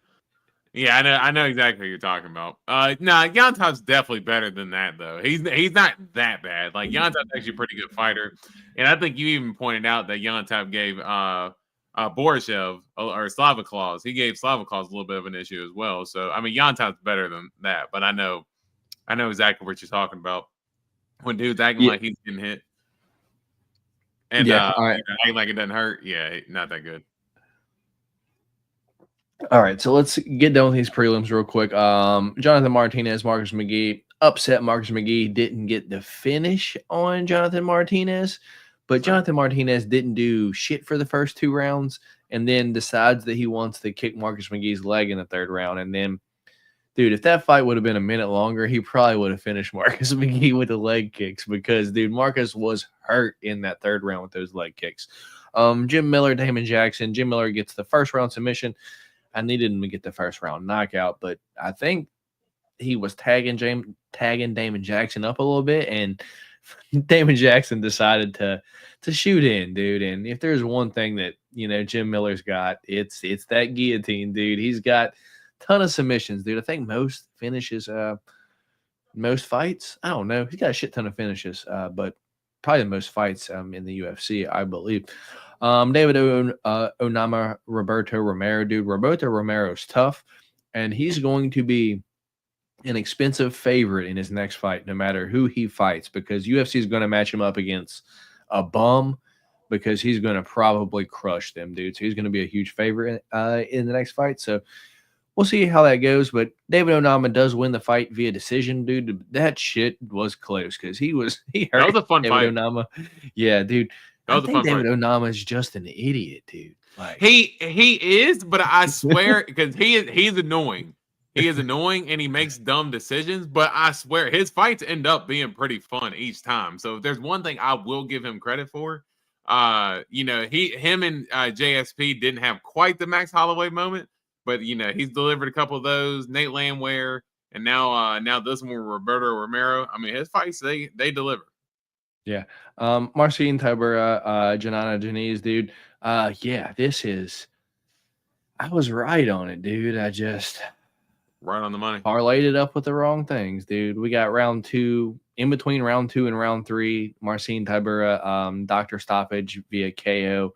Yeah, I know exactly who you're talking about. Yontop's definitely better than that, though. He's not that bad. Like, Yontop's actually a pretty good fighter. And I think you even pointed out that Yontop gave Borishev or Slava he gave Slava a little bit of an issue as well. So, I mean, Yontop's better than that. But I know exactly what you're talking about. When dude's acting like he's getting hit. And acting like it doesn't hurt. Yeah, not that good. All right, so let's get done with these prelims real quick. Jonathan Martinez, Marcus McGee. Upset Marcus McGee didn't get the finish on Jonathan Martinez, but Jonathan Martinez didn't do shit for the first 2 rounds and then decides that he wants to kick Marcus McGee's leg in the 3rd round. And then, dude, if that fight would have been a minute longer, he probably would have finished Marcus McGee with the leg kicks because, dude, Marcus was hurt in that 3rd round with those leg kicks. Jim Miller, Damon Jackson. Jim Miller gets the 1st round submission. I needed him to get the 1st round knockout, but I think he was tagging Damon Jackson up a little bit, and Damon Jackson decided to shoot in, dude. And if there's one thing that Jim Miller's got, it's that guillotine, dude. He's got a ton of submissions, dude. I think most finishes, most fights. I don't know. He's got a shit ton of finishes, but probably the most fights in the UFC, I believe. David Onama, Roberto Romero, dude. Roberto Romero's tough, and he's going to be an expensive favorite in his next fight, no matter who he fights, because UFC is going to match him up against a bum because he's going to probably crush them, dude. So he's going to be a huge favorite in the next fight. So we'll see how that goes. But David Onama does win the fight via decision, dude. That shit was close because he hurt. That was a fun fight. Onama. Yeah, dude. I think David Onama is just an idiot, dude. Like he is, but I swear because he's annoying. He is annoying and he makes dumb decisions, but I swear his fights end up being pretty fun each time. So if there's one thing I will give him credit for, him and JSP didn't have quite the Max Holloway moment, but he's delivered a couple of those. Nate Landwehr, and now this one with Roberto Romero. I mean, his fights they deliver. Yeah. Marcin Tybura, Janana Janice, dude. This is I was right on it, dude. I just right on the money. Parlayed it up with the wrong things, dude. We got round 2, in between round 2 and round 3, Marcin Tybura, doctor stoppage via KO.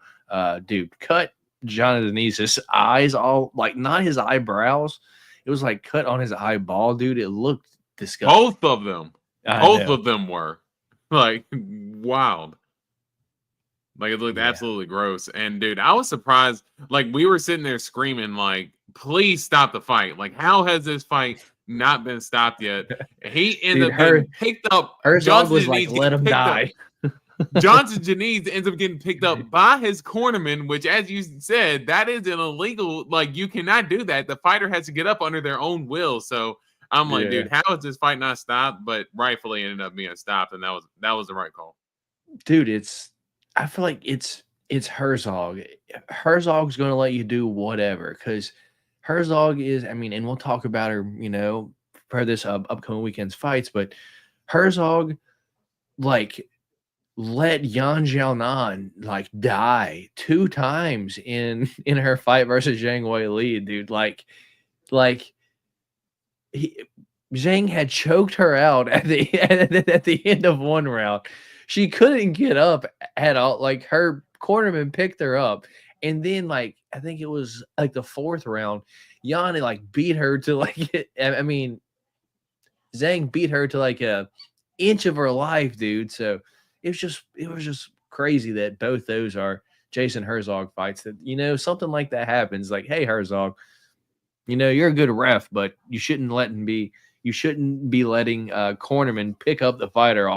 Dude, cut Jonathan Denise's eyes all not his eyebrows. It was like cut on his eyeball, dude. It looked disgusting. Both of them. Both of them were like wild. Like it looked absolutely gross. And dude, I was surprised. Like we were sitting there screaming, like, please stop the fight. Like, how has this fight not been stopped yet? He ended up getting picked up. Herzog was like, let him die. Johnson Janice ends up getting picked up by his cornerman, which, as you said, that is an illegal. Like, you cannot do that. The fighter has to get up under their own will. So I'm like, dude, how is this fight not stopped? But rightfully ended up being stopped, and that was the right call. Dude, I feel like it's Herzog. Herzog's going to let you do whatever because Herzog is. I mean, and we'll talk about her, for this upcoming weekend's fights. But Herzog, like, let Yan Xiaonan like die 2 times in her fight versus Zhang Weili, dude. Zhang had choked her out at the end of 1 round. She couldn't get up at all. Like her cornerman picked her up, and then like I think it was like the 4th round, Yan like beat her to like Zhang beat her to like a inch of her life, dude. So it was just crazy that both those are Jason Herzog fights. That something like that happens. Like, hey Herzog, you're a good ref, but you shouldn't be letting cornermen pick up the fighter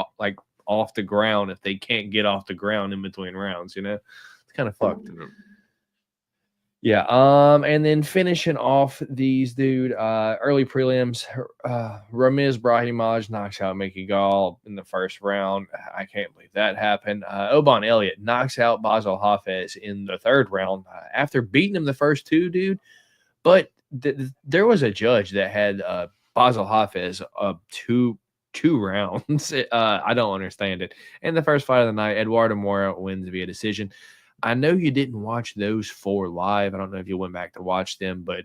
off the ground if they can't get off the ground in between rounds. It's kind of fucked. Yeah. And then finishing off these, dude, early prelims, Ramiz Brahimaj knocks out Mickey Gall in the 1st round. I can't believe that happened. Oban Elliott knocks out Basel Hafez in the 3rd round after beating him the first 2, dude. But there was a judge that had Basel Hafez 2 rounds. I don't understand it. And the first fight of the night, Eduardo Mora wins via decision. I know you didn't watch those 4 live. I don't know if you went back to watch them, but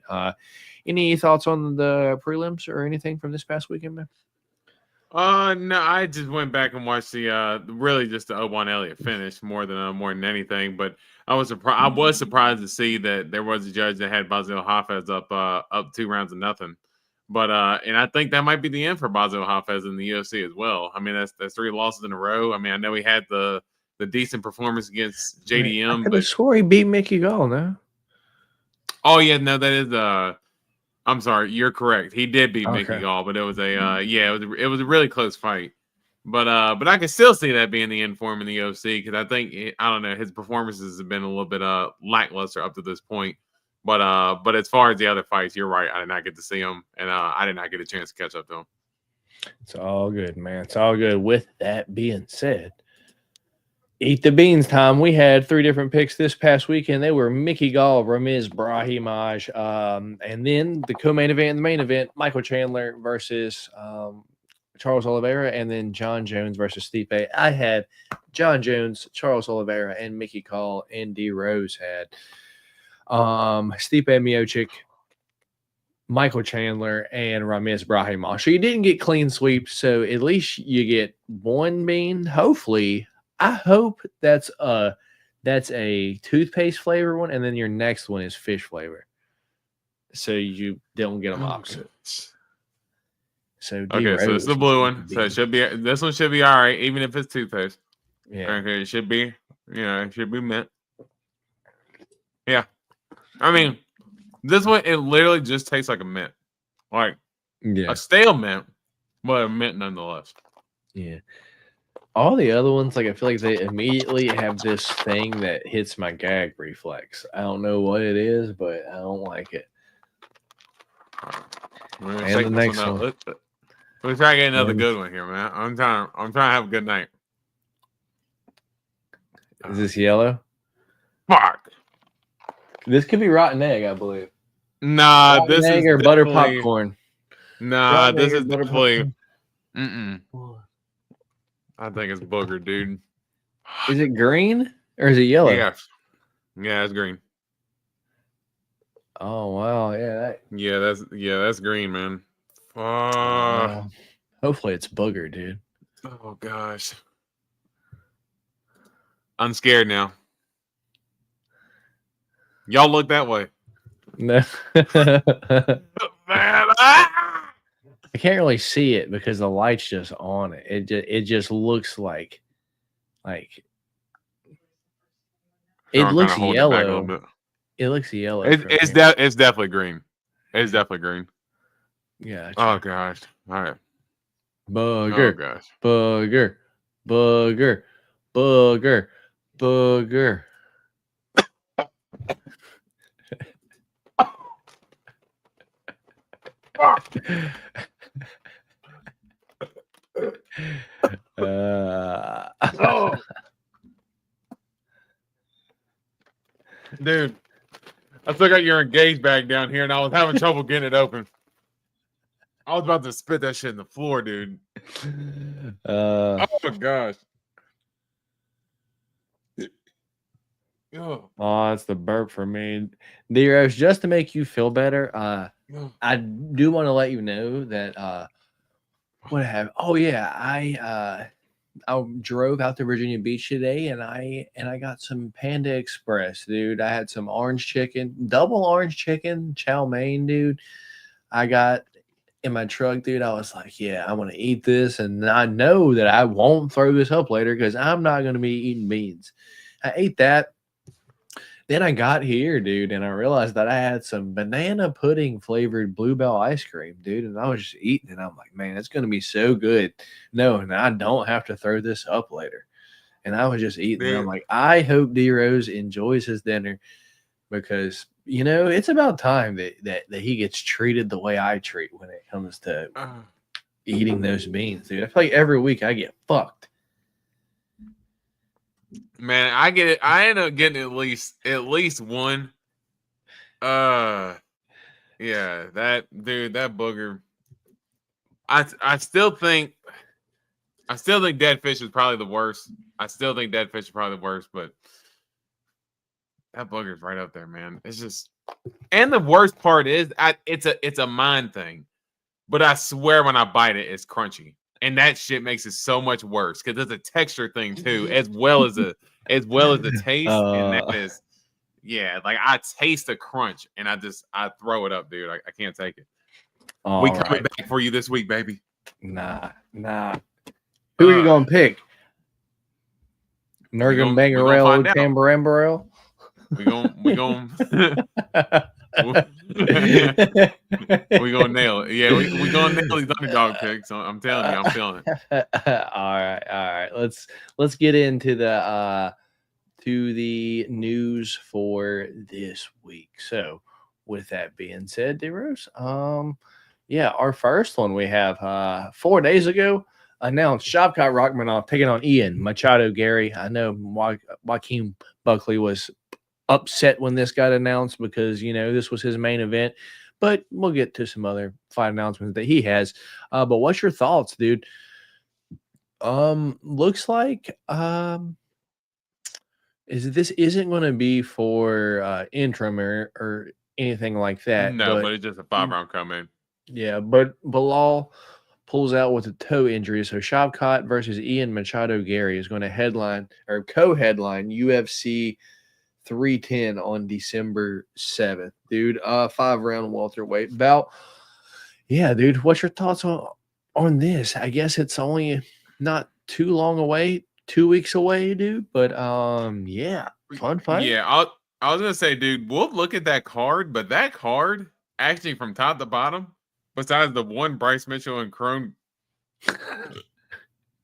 any thoughts on the prelims or anything from this past weekend, man? No, I just went back and watched the really just the Oban Elliott finish more than anything. But I was surprised to see that there was a judge that had Basel Hafez up 2 rounds of nothing. But and I think that might be the end for Basel Hafez in the UFC as well. I mean, that's 3 losses in a row. I mean, I know he had the decent performance against JDM. I could have swore he beat Mickey Gall, no? Oh yeah, no, that is I'm sorry, you're correct. He did beat Mickey Gall, but it was it was a really close fight. But I can still see that being the end for him in the UFC because I think I don't know, his performances have been a little bit lackluster up to this point. But as far as the other fights, you're right. I did not get to see him, and I did not get a chance to catch up to him. It's all good, man. It's all good. With that being said, eat the beans time. We had 3 different picks this past weekend. They were Mickey Gall, Ramiz Brahimaj, and then the co-main event and the main event, Michael Chandler versus Charles Oliveira, and then John Jones versus Stipe. I had John Jones, Charles Oliveira, and Mickey Gall, and D Rose had Stipe Miocic, Michael Chandler, and Ramiz Brahimaj. So you didn't get clean sweeps, so at least you get 1 bean. Hopefully, I hope that's a toothpaste flavor one, and then your next one is fish flavor, so you don't get them opposite. So so it's the blue one. So this one should be all right, even if it's toothpaste. Yeah. Okay, it should be. It should be mint. Yeah. I mean, this one it literally just tastes like a mint, like a stale mint, but a mint nonetheless. Yeah. All the other ones, like I feel like they immediately have this thing that hits my gag reflex. I don't know what it is, but I don't like it. And the next one. We're trying to get another good one here, man. I'm trying to have a good night. Is this yellow? Fuck. This could be rotten egg, I believe. Nah, rotten this egg is or butter popcorn. Nah, rotten this is definitely. Mm-mm. I think it's booger, dude. Is it green or is it yellow? Yeah, it's green. Oh wow, that's green, man. Hopefully it's booger, dude. Oh gosh, I'm scared now. Y'all look that way. No. Man, I I can't really see it because the light's just on it. It just looks like it I'm looks kind of holding it back a little yellow. bit. It looks yellow. It's definitely green. It's definitely green. Yeah. Oh gosh. All right. Booger. Oh gosh. Booger. Booger. Booger. Booger. Oh, dude, I still got your engaged bag down here, and I was having trouble getting it open. I was about to spit that shit in the floor, dude. Oh gosh. Oh, that's the burp for me. Deros, just to make you feel better, I do want to let you know that what happened. Oh yeah, I drove out to Virginia Beach today, and I got some Panda Express, dude. I had some orange chicken, double orange chicken, chow mein, dude. I got in my truck, dude. I was like, yeah, I want to eat this, and I know that I won't throw this up later because I'm not going to be eating beans. I ate that. Then I got here, dude, and I realized that I had some banana pudding flavored Bluebell ice cream, dude, and I was just eating it. I'm like, man, it's going to be so good. No, and I don't have to throw this up later. And I was just eating. And I'm like, I hope D Rose enjoys his dinner because, you know, it's about time that he gets treated the way I treat when it comes to eating those beans, dude. I feel like every week I get fucked. man, I get it. I end up getting at least one. Yeah, that dude, that booger. I still think dead fish is probably the worst. But that booger's right up there, man. It's just, and the worst part is, it's a mind thing. But I swear, when I bite it, it's crunchy, and that shit makes it so much worse because it's a texture thing too, as well as the taste. And that is, yeah, like I taste the crunch, and I throw it up, dude. I can't take it. We coming back for you this week, baby. Nah. Who are you gonna pick? Nurgan Bangarel, Tambarambarel? We gonna we gonna nail it. Yeah, we gonna nail these underdog picks. I'm telling you, I'm feeling it. All right. Let's get into the news for this week. So, with that being said, D-Rose, yeah, our first one we have 4 days ago announced Shavkat Rakhmonov taking on Ian Machado Gary. I know Joaquin Buckley was upset when this got announced because, you know, this was his main event, but we'll get to some other fight announcements that he has. But what's your thoughts, dude? Looks like this isn't going to be for interim or anything like that. No, but it's just a 5-round come-in. Yeah, but Bilal pulls out with a toe injury, so Shavkat versus Ian Machado Gary is going to headline or co-headline UFC 310 on December 7th, dude. 5-round welterweight bout. Yeah, dude. What's your thoughts on this? I guess it's only not too long away, 2 weeks away, dude. But yeah, fun fight. Yeah, I was gonna say, dude, we'll look at that card, but that card actually from top to bottom, besides the one Bryce Mitchell and Crone.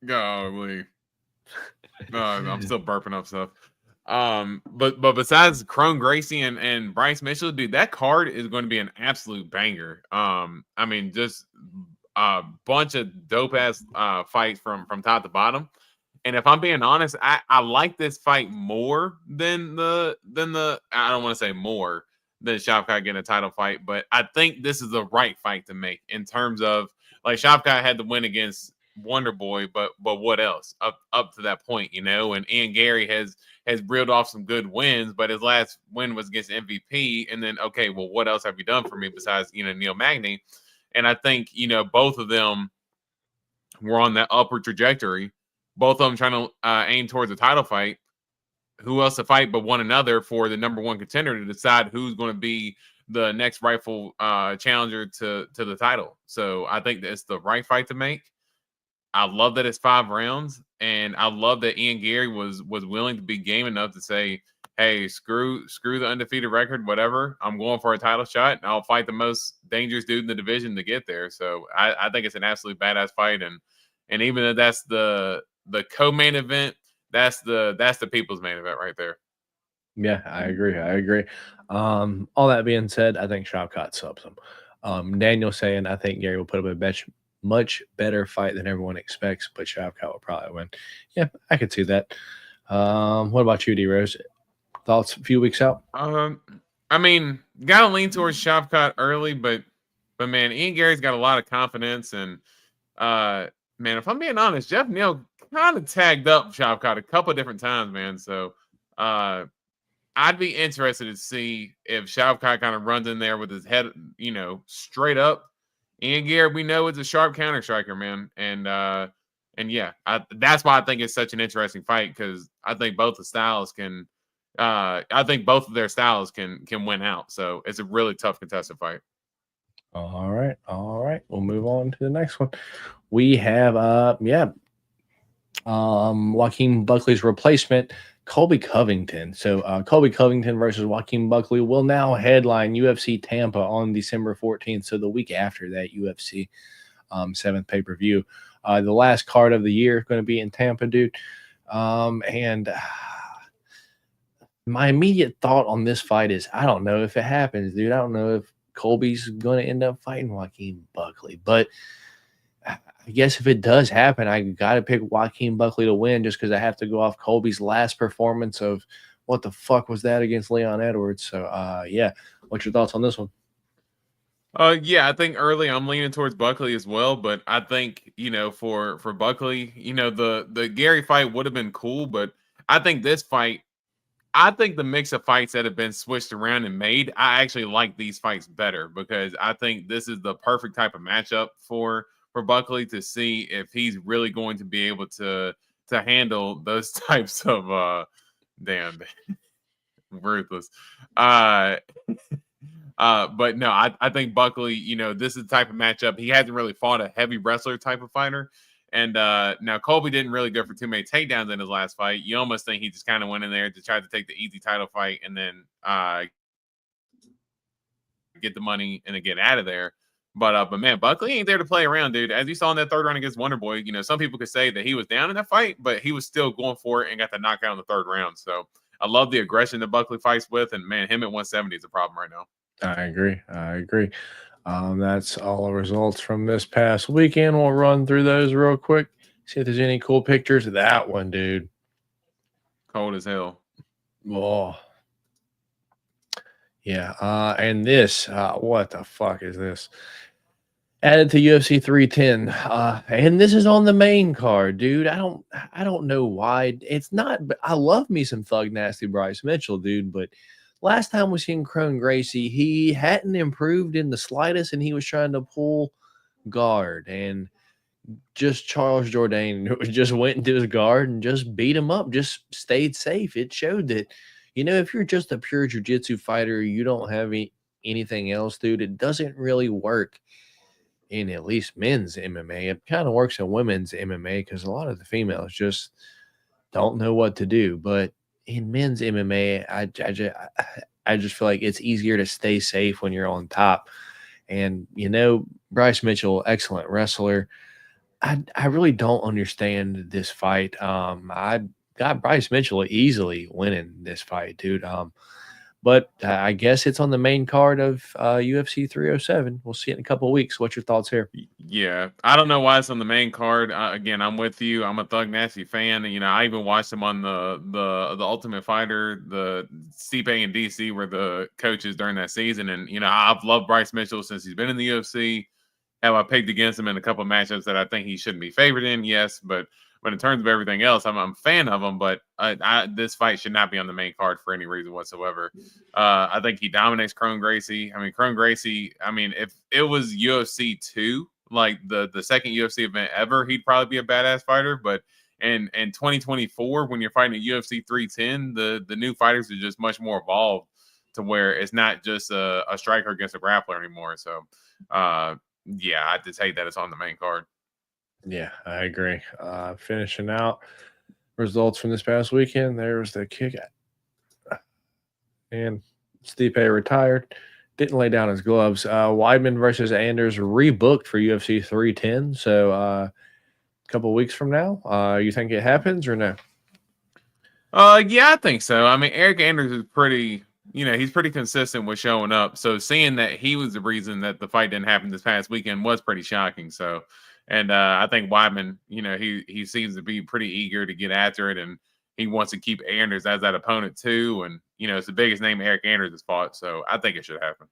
Golly. I'm still burping up stuff. But besides Crone Gracie and Bryce Mitchell, dude, that card is going to be an absolute banger. I mean, just a bunch of dope ass fights from top to bottom. And if I'm being honest, I like this fight more than the I don't want to say more than Shavkat getting a title fight, but I think this is the right fight to make in terms of, like, Shavkat had the win against Wonder Boy, but what else up to that point, you know? And Ian Gary has reeled off some good wins, but his last win was against MVP. And then, okay, well, what else have you done for me besides, you know, Neil Magny? And I think, you know, both of them were on that upward trajectory. Both of them trying to aim towards a title fight. Who else to fight but one another for the number one contender to decide who's going to be the next rightful challenger to the title. So I think that it's the right fight to make. I love that it's 5 rounds, and I love that Ian Gary was willing to be game enough to say, "Hey, screw the undefeated record, whatever. I'm going for a title shot, and I'll fight the most dangerous dude in the division to get there." So I think it's an absolute badass fight, and even though that's the co-main event, that's the people's main event right there. Yeah, I agree. All that being said, I think Shavkat subs him. Daniel saying I think Gary will put up a much better fight than everyone expects, but Shavkat will probably win. Yeah, I could see that. What about you, D Rose? Thoughts a few weeks out? I mean, gotta lean towards Shavkat early, but man, Ian Gary's got a lot of confidence, and man, if I'm being honest, Jeff Neal kind of tagged up Shavkat a couple of different times, man. So I'd be interested to see if Shavkat kind of runs in there with his head, straight up. Ian Gary, we know, is a sharp counter striker, man, and yeah, that's why I think it's such an interesting fight, because I think both the styles can. I think both of their styles can win out. So it's a really tough contested fight. All right. We'll move on to the next one. We have Joaquin Buckley's replacement, Colby Covington. So Colby Covington versus Joaquin Buckley will now headline UFC Tampa on December 14th. So the week after that UFC 7th pay-per-view. The last card of the year is going to be in Tampa, dude. And my immediate thought on this fight is, I don't know if it happens, dude. I don't know if Colby's going to end up fighting Joaquin Buckley. But I guess if it does happen, I got to pick Joaquin Buckley to win, just because I have to go off Colby's last performance of what the fuck was that against Leon Edwards. So, yeah. What's your thoughts on this one? Yeah, I think early I'm leaning towards Buckley as well, but I think, for Buckley, the Gary fight would have been cool, but I think this fight, I think the mix of fights that have been switched around and made, I actually like these fights better, because I think this is the perfect type of matchup for Buckley to see if he's really going to be able to handle those types of damn ruthless. But no, I think Buckley, this is the type of matchup. He hasn't really fought a heavy wrestler type of fighter. And now Colby didn't really go for too many takedowns in his last fight. You almost think he just kind of went in there to try to take the easy title fight and then get the money and then get out of there. But man, Buckley ain't there to play around, dude. As you saw in that third round against Wonderboy, some people could say that he was down in that fight, but he was still going for it and got the knockout in the third round. So I love the aggression that Buckley fights with, and man, him at 170 is a problem right now. I agree. That's all the results from this past weekend. We'll run through those real quick. See if there's any cool pictures of that one, dude. Cold as hell. Oh. Yeah. And this, what the fuck is this? Added to UFC 310. And this is on the main card, dude. I don't know why. It's not, but I love me some Thug Nasty Bryce Mitchell, dude, but last time we seen Crone Gracie, he hadn't improved in the slightest, and he was trying to pull guard, and just Charles Jourdain just went into his guard and just beat him up, just stayed safe. It showed that, if you're just a pure jiu-jitsu fighter, you don't have anything else, dude, it doesn't really work in at least men's MMA. It kind of works in women's MMA because a lot of the females just don't know what to do. But in men's MMA, I just feel like it's easier to stay safe when you're on top. And, Bryce Mitchell, excellent wrestler. I really don't understand this fight. I got Bryce Mitchell easily winning this fight, dude. But I guess it's on the main card of UFC 307. We'll see it in a couple of weeks. What's your thoughts here? Yeah, I don't know why it's on the main card. Again, I'm with you. I'm a Thug Nasty fan. And, I even watched him on the Ultimate Fighter. The Stipe and DC were the coaches during that season. And, I've loved Bryce Mitchell since he's been in the UFC. Have I picked against him in a couple of matchups that I think he shouldn't be favored in? Yes, but in terms of everything else, I'm a fan of him, but this fight should not be on the main card for any reason whatsoever. I think he dominates Crone Gracie. Crone Gracie, if it was UFC 2, like the second UFC event ever, he'd probably be a badass fighter. But in 2024, when you're fighting at UFC 310, the new fighters are just much more evolved. to where it's not just a striker against a grappler anymore. So, yeah, I just hate that it's on the main card. Yeah, I agree. Finishing out results from this past weekend, there was the kick. And Stipe retired. Didn't lay down his gloves. Weidman versus Anders rebooked for UFC 310. So a couple of weeks from now, you think it happens or no? Yeah, I think so. I mean, Eric Anders is pretty, he's pretty consistent with showing up. So seeing that he was the reason that the fight didn't happen this past weekend was pretty shocking. So, and I think Weidman, he seems to be pretty eager to get after it, and he wants to keep Anders as that opponent too. And it's the biggest name Eric Anders has fought, so I think it should happen.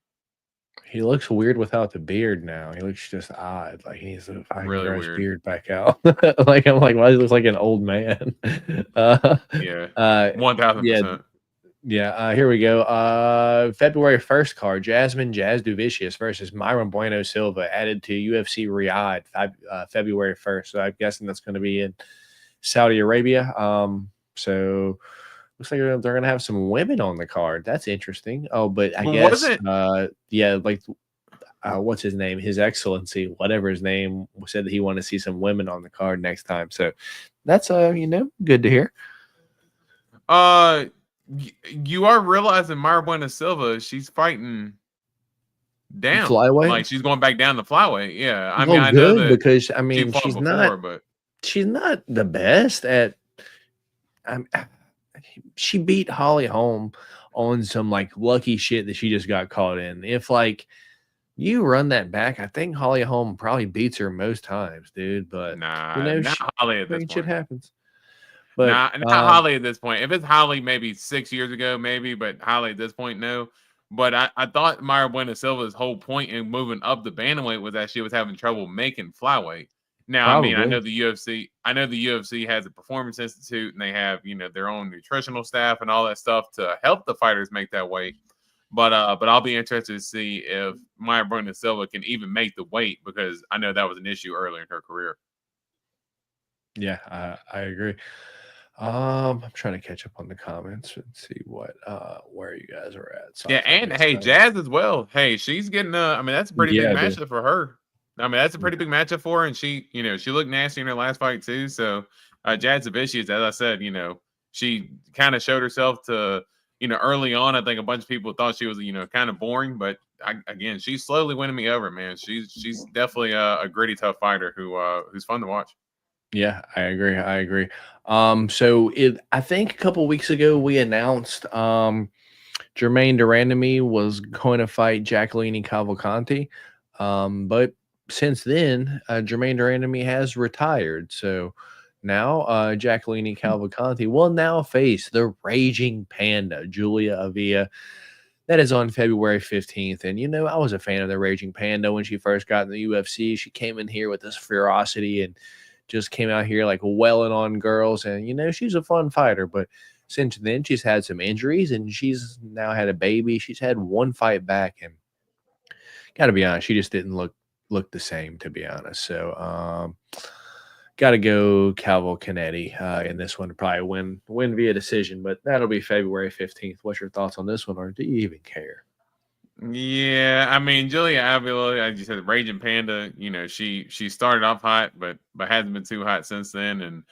He looks weird without the beard now. He looks just odd. Like he needs to Really grow his weird. beard back out. Like I'm like, why does he look like an old man? Yeah, 1000%. Yeah. Here we go. February 1st card: Jasmine Jazz Duvicius versus Myron Bueno Silva, added to UFC Riyadh, February 1st. So I'm guessing that's going to be in Saudi Arabia. So looks like they're going to have some women on the card. That's interesting. Oh, but I guess, yeah, like, what's his name? His Excellency, whatever his name, said that he wanted to see some women on the card next time. So that's, good to hear. You are realizing Myra Buena Silva, she's fighting down. Flyweight? Like she's going back down to flyweight. Yeah. I Well, mean, I good, know that because she's not the best at she beat Holly Holm on some like lucky shit that she just got caught in. If like you run that back, I think Holly Holm probably beats her most times, dude. But not Holly at this point. Shit happens. But not Holly at this point. If it's Holly maybe 6 years ago, maybe, but Holly at this point, no. But I thought Myra Buena Silva's whole point in moving up the bantamweight was that she was having trouble making flyweight. Now, probably. I mean, I know the UFC has a performance institute, and they have, their own nutritional staff and all that stuff to help the fighters make that weight. But I'll be interested to see if Myra Buena Silva can even make the weight, because I know that was an issue early in her career. Yeah, I agree. I'm trying to catch up on the comments and see where you guys are at. So yeah, and hey, Jazz as well. Hey, she's getting that's a pretty big matchup for her. I mean, that's a pretty big matchup for her, and she looked nasty in her last fight too. So, Jazz Duvicius, as I said, she kind of showed herself to, early on. I think a bunch of people thought she was, kind of boring, but again, she's slowly winning me over, man. She's definitely a gritty, tough fighter who's fun to watch. Yeah, I agree. So I think a couple weeks ago we announced Jermaine Durandamy was going to fight Jacqueline Cavalcanti, but since then, Jermaine Durandamy has retired. So now Jacqueline Cavalcanti will now face the Raging Panda, Julia Avila. That is on February 15th. And, I was a fan of the Raging Panda when she first got in the UFC. She came in here with this ferocity and just came out here like welling on girls. And, she's a fun fighter. But since then, she's had some injuries, and she's now had a baby. She's had one fight back. And got to be honest, she just didn't look the same, to be honest. So got to go Cavalcanti in this one to probably win via decision, but that'll be February 15th. What's your thoughts on this one, or do you even care? Yeah, I mean, Julia Avila, as you said, Raging Panda, she started off hot, but hasn't been too hot since then. And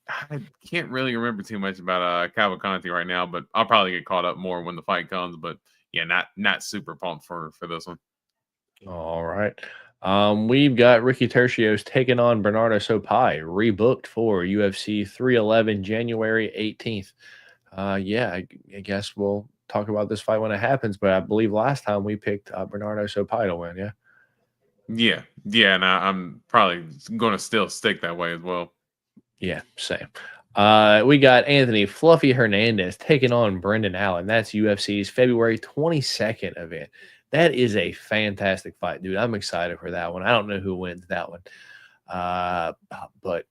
I can't really remember too much about Cavalcanti right now, but I'll probably get caught up more when the fight comes. But yeah, not super pumped for this one. All right. We've got Ricky Tercios taking on Bernardo Sopai, rebooked for UFC 311 January 18th. I guess we'll talk about this fight when it happens, but I believe last time we picked Bernardo Sopai to win, yeah? Yeah, and I'm probably going to still stick that way as well. Yeah, same. We got Anthony Fluffy Hernandez taking on Brendan Allen. That's UFC's February 22nd event. That is a fantastic fight, dude. I'm excited for that one. I don't know who wins that one. But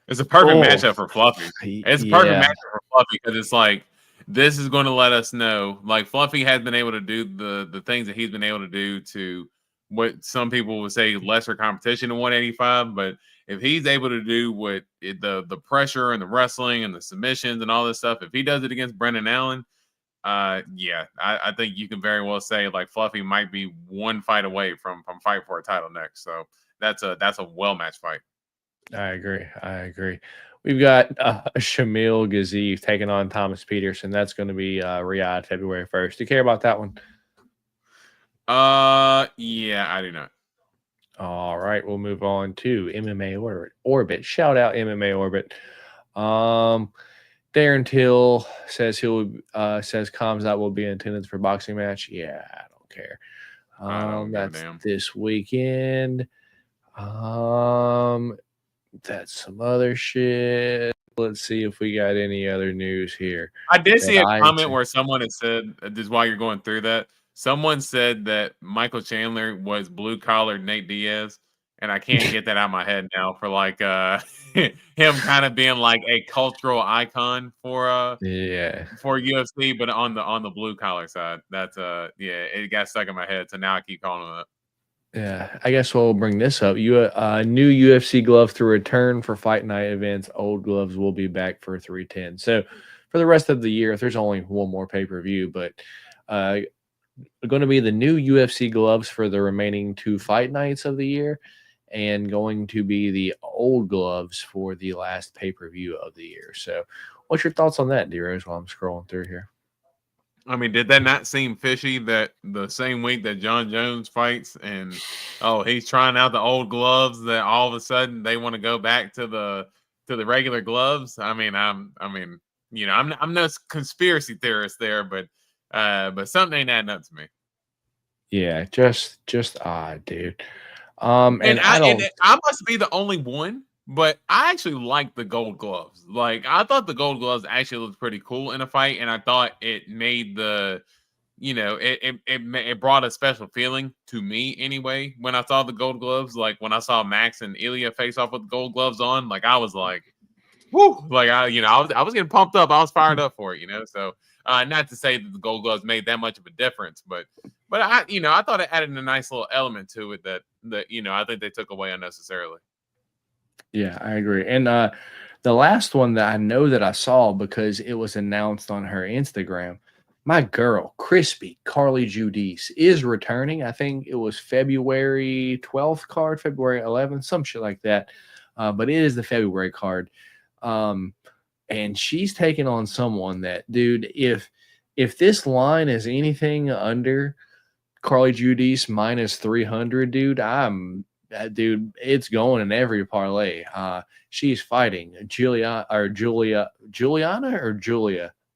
it's a perfect matchup for Fluffy. It's a perfect matchup for Fluffy because it's like, this is going to let us know, like, Fluffy has been able to do the things that he's been able to do to what some people would say lesser competition in 185. But if he's able to do what the pressure and the wrestling and the submissions and all this stuff, if he does it against Brendan Allen, yeah, I think you can very well say like Fluffy might be one fight away from fighting for a title next. So that's a well-matched fight. I agree. We've got Shamil Gaziev taking on Thomas Peterson. That's going to be Riyadh February 1st. Do you care about that one? Yeah, I do not. All right, we'll move on to MMA Orbit. Shout out MMA Orbit. Darren Till says says Kamzat will be in attendance for boxing match. Yeah, I don't care. I don't give a That's damn. this weekend. That's some other shit. Let's see if we got any other news here. I did see a comment see. where someone had said, just while you're going through that, someone said that Michael Chandler was blue collared Nate Diaz, and I can't get that out of my head now for like him kind of being like a cultural icon for UFC, but on the blue collar side. That's yeah, it got stuck in my head, so now I keep calling him that. Yeah, I guess we'll bring this up. New UFC glove to return for fight night events. Old gloves will be back for 310. So for the rest of the year, if there's only one more pay-per-view, but going to be the new UFC gloves for the remaining 2 fight nights of the year, and going to be the old gloves for the last pay-per-view of the year. So what's your thoughts on that, D-Rose, while I'm scrolling through here? I mean, did that not seem fishy that the same week that John Jones fights and he's trying out the old gloves, that all of a sudden they want to go back to the regular gloves? I mean, I'm no conspiracy theorist there, but something ain't adding up to me. Yeah, just odd, dude. And I must be the only one, but I actually like the gold gloves. Like, I thought the gold gloves actually looked pretty cool in a fight, and I thought it made it brought a special feeling to me anyway when I saw the gold gloves. Like when I saw Max and Ilya face off with gold gloves on, like I was like, whoo! Like I was getting pumped up. I was fired up for it, So not to say that the gold gloves made that much of a difference, but I thought it added a nice little element to it that I think they took away unnecessarily. Yeah, I agree. And the last one that I know that I saw because it was announced on her Instagram, my girl, Crispy Carly Judice, is returning. I think it was February 12th card, February 11th, some shit like that. But it is the February card. And she's taking on someone that, dude, if this line is anything under Carly Judice minus 300, dude, it's going in every parlay. She's fighting Julia. I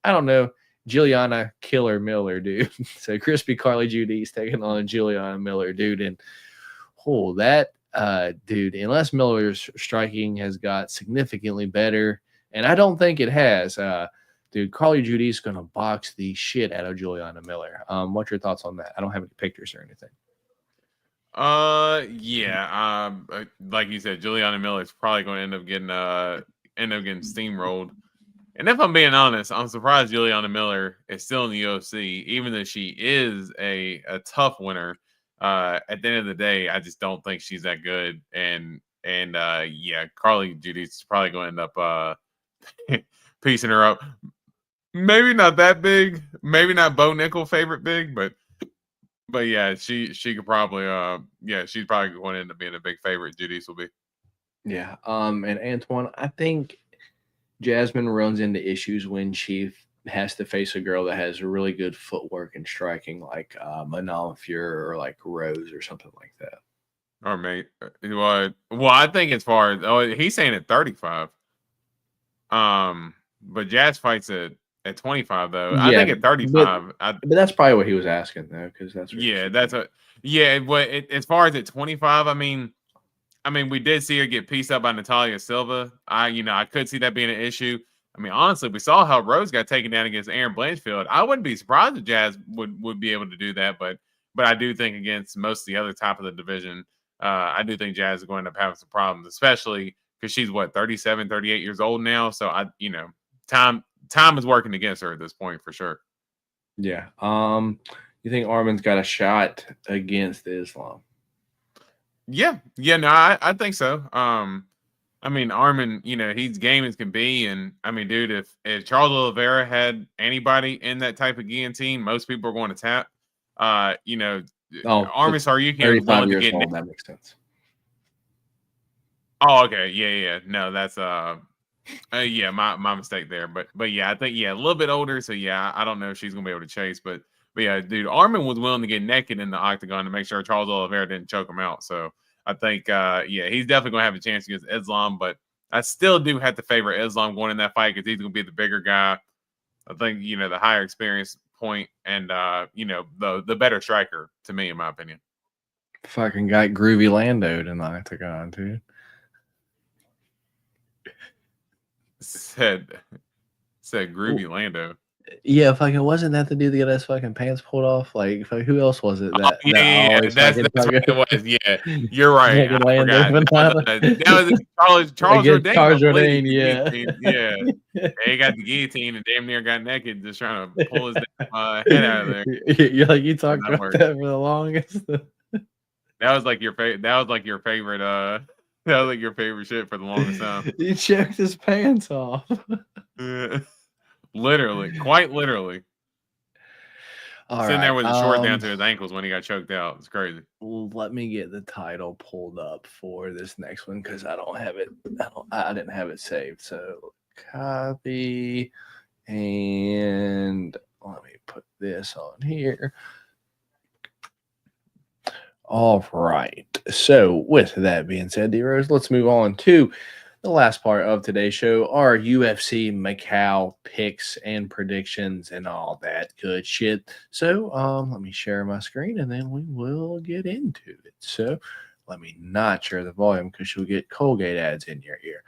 don't know. Juliana Killer Miller, dude. So Crispy Carly Judice taking on Juliana Miller, dude. And dude, unless Miller's striking has got significantly better, and I don't think it has, dude, Carly Judice is going to box the shit out of Juliana Miller. What's your thoughts on that? I don't have any pictures or anything. Yeah. Like you said, Juliana Miller is probably going to end up getting steamrolled. And if I'm being honest, I'm surprised Juliana Miller is still in the UFC, even though she is a tough winner. At the end of the day, I just don't think she's that good. And yeah, Carly Judice is probably going to end up piecing her up. Maybe not that big. Maybe not Bo Nickel favorite big, but yeah, she could probably she's probably going to end up being a big favorite. Judice will be. Yeah. And Antoine, I think Jasmine runs into issues when she has to face a girl that has really good footwork and striking, like Manon Fuhr or like Rose or something like that. Or mate, well, I think as far as he's saying at 35. But Jazz fights at 25 though. Yeah, I think at 35. But that's probably what he was asking though, because that's as far as at 25, I mean, we did see her get pieced up by Natalia Silva. I could see that being an issue. I mean, honestly, we saw how Rose got taken down against Aaron Blanchfield. I wouldn't be surprised if Jazz would be able to do that, but I do think against most of the other top of the division, I do think Jazz is going to end up having some problems, especially because she's 37, 38 years old now. So time is working against her at this point for sure. Yeah. You think Armin's got a shot against Islam? Yeah. No, I think so. I mean, Armin, he's game as can be. And I mean, dude, if Charles Oliveira had anybody in that type of guillotine, most people are going to tap. Oh, Armin Saryukian 35 to years get old. That makes sense. Oh, okay. Yeah. No, that's yeah, my mistake there. But yeah, I think a little bit older. So yeah, I don't know if she's gonna be able to chase, but yeah, dude, Armin was willing to get naked in the octagon to make sure Charles Oliveira didn't choke him out. So I think he's definitely gonna have a chance against Islam, but I still do have to favor Islam going in that fight because he's gonna be the bigger guy. I think the higher experience point and the better striker to me, in my opinion. Fucking got Groovy Lando in the octagon, dude. Said Groovy Lando. Yeah, fucking wasn't that the dude that got his fucking pants pulled off? Like, who else was it? That's what it was. Yeah, you're right. I forgot. That was Charles Jourdain. Charles Jourdain, yeah. He got the guillotine and damn near got naked, just trying to pull his head out of there. You talked about that for the longest. That was like your favorite. That was like your favorite. That was like your favorite shit for the longest time. He checked his pants off. Literally, quite literally. Sitting there with his short down to his ankles when he got choked out. It's crazy. Let me get the title pulled up for this next one because I don't have it. I didn't have it saved. So copy and let me put this on here. All right. So with that being said, D-Rose, let's move on to the last part of today's show, our UFC Macau picks and predictions and all that good shit. So let me share my screen and then we will get into it. So let me not share the volume because you'll get Colgate ads in your ear.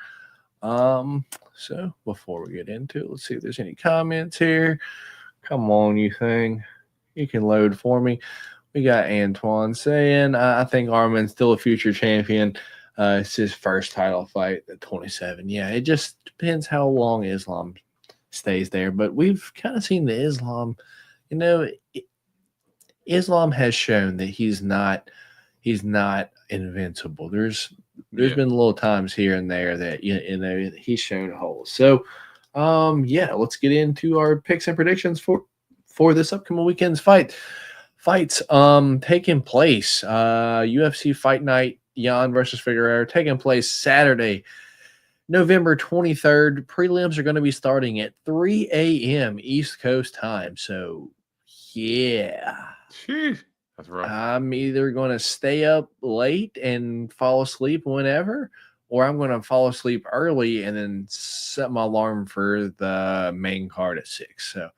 So before we get into it, let's see if there's any comments here. Come on, you thing. You can load for me. We got Antoine saying, I think Armin's still a future champion. It's his first title fight at 27. Yeah, it just depends how long Islam stays there. But we've kind of seen the Islam, Islam has shown that he's not invincible. There's been little times here and there that he's shown holes. So let's get into our picks and predictions for this upcoming weekend's fights taking place. UFC Fight Night, Jan versus Figueiredo, taking place Saturday, November 23rd. Prelims are going to be starting at 3 a.m. East Coast time. So, yeah. Jeez, that's rough. I'm either going to stay up late and fall asleep whenever, or I'm going to fall asleep early and then set my alarm for the main card at 6. So,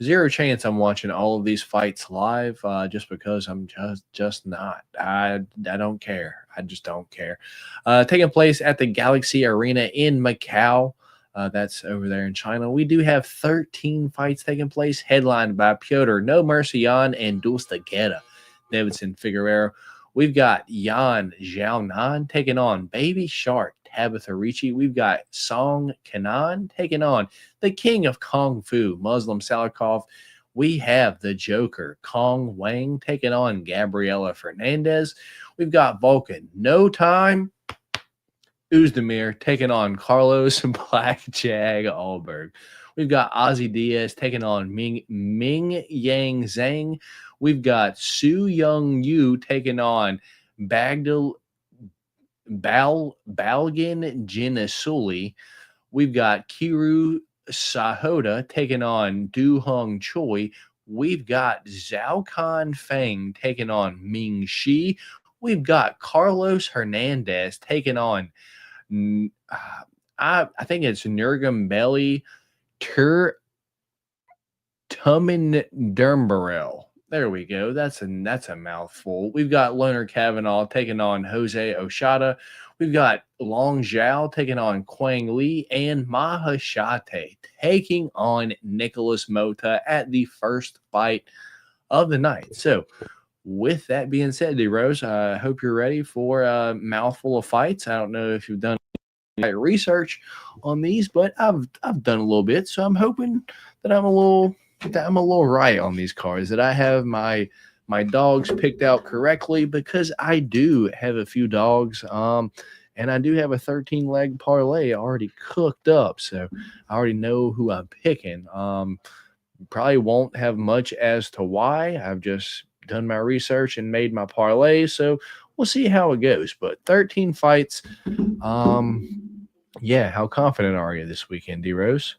zero chance I'm watching all of these fights live just because I'm just not. I don't care. I just don't care. Taking place at the Galaxy Arena in Macau. That's over there in China. We do have 13 fights taking place, headlined by Piotr No Mercy Jan and Dulce Guerra, Davidson Figueiredo. We've got Yan Xiaonan taking on Baby Shark, Tabitha Ricci. We've got Song Kanan taking on the King of Kung Fu, Muslim Salikov. We have the Joker, Kong Wang, taking on Gabriela Fernandez. We've got Vulcan, No Time, Uzdemir taking on Carlos Black Jag Alberg. We've got Ozzy Diaz taking on Ming Yang Zhang. We've got Su Young Yu taking on Balgin Jinisuli. We've got Kiru Sahoda taking on Du Hong Choi. We've got Zhao Kan Feng taking on Ming Shi. We've got Carlos Hernandez taking on I think it's Nurmagomedov Turkmenderbarel. There we go. That's a mouthful. We've got Leonard Kavanaugh taking on Jose Oshada. We've got Long Zhao taking on Quang Li, and Mahashate taking on Nicholas Mota at the first fight of the night. So, with that being said, D-Rose, I hope you're ready for a mouthful of fights. I don't know if you've done research on these, but I've done a little bit, so I'm hoping that I'm a little right on these cards, that I have my dogs picked out correctly, because I do have a few dogs. And I do have a 13-leg parlay already cooked up, so I already know who I'm picking. Probably won't have much as to why. I've just done my research and made my parlay, so we'll see how it goes. But 13 fights. Yeah, how confident are you this weekend, D-Rose?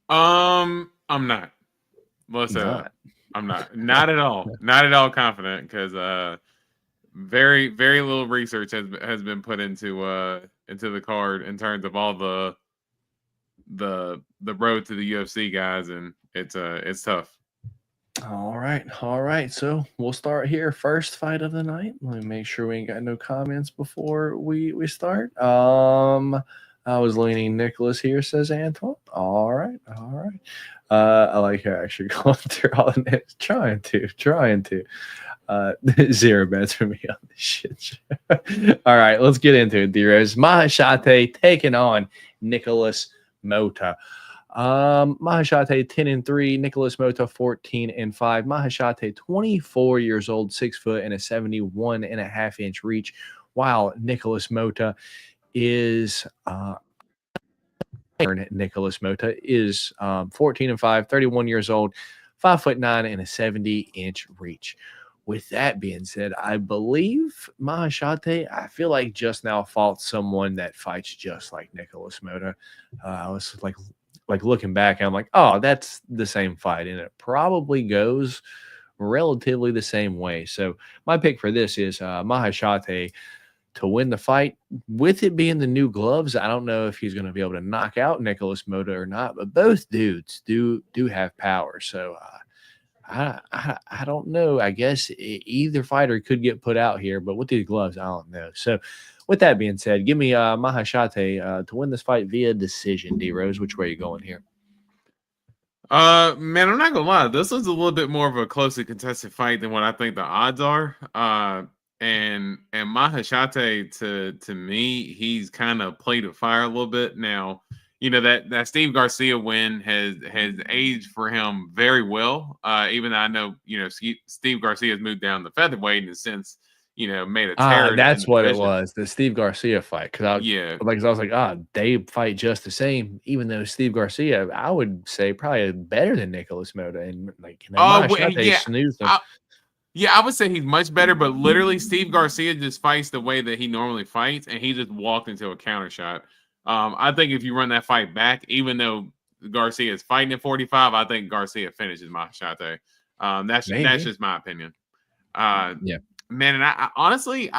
I'm not. Let's I'm not at all. Not at all confident because very little research has been put into the card in terms of all the road to the UFC guys, and it's tough. All right. So we'll start here. First fight of the night. Let me make sure we ain't got no comments before we start. I was leaning Nicholas here, says Antoine. All right. I like her actually going through all the names. Trying to. 0 bets for me on this shit. All right, let's get into it, D-Rose. Mahashate taking on Nicholas Mota. Mahashate 10-3, Nicholas Mota 14-5. Mahashate 24 years old, 6 foot and a 71.5 inch reach, while Nicholas Mota is 14-5, 31 years old, 5'9" and a 70 inch reach. With that being said, I believe Mahashate, I feel like just now fought someone that fights just like Nicholas Mota. I was like looking back, and I'm like, oh, that's the same fight, and it probably goes relatively the same way. So my pick for this is Mahashate to win the fight. With it being the new gloves, I don't know if he's going to be able to knock out Nicholas Mota or not, but both dudes do have power. So I don't know. I guess either fighter could get put out here, but with these gloves, I don't know. So with that being said, give me Mahashate to win this fight via decision. D-Rose, which way are you going here? Man, I'm not gonna lie. This is a little bit more of a closely contested fight than what I think the odds are. And Mahashate, to me, he's kind of played with fire a little bit. Now, you know, that Steve Garcia win has aged for him very well. Even though I know, you know, Steve Garcia has moved down the featherweight and since, you know, made a tear. That's what it was, the Steve Garcia fight. Because I was like, they fight just the same. Even though Steve Garcia, I would say probably better than Nicholas Mota, and like, you know, snoozed him. I would say he's much better, but literally Steve Garcia just fights the way that he normally fights, and he just walked into a counter shot. I think if you run that fight back, even though Garcia is fighting at 45, I think Garcia finishes Mahashate. That's just my opinion. Yeah, man, and I honestly,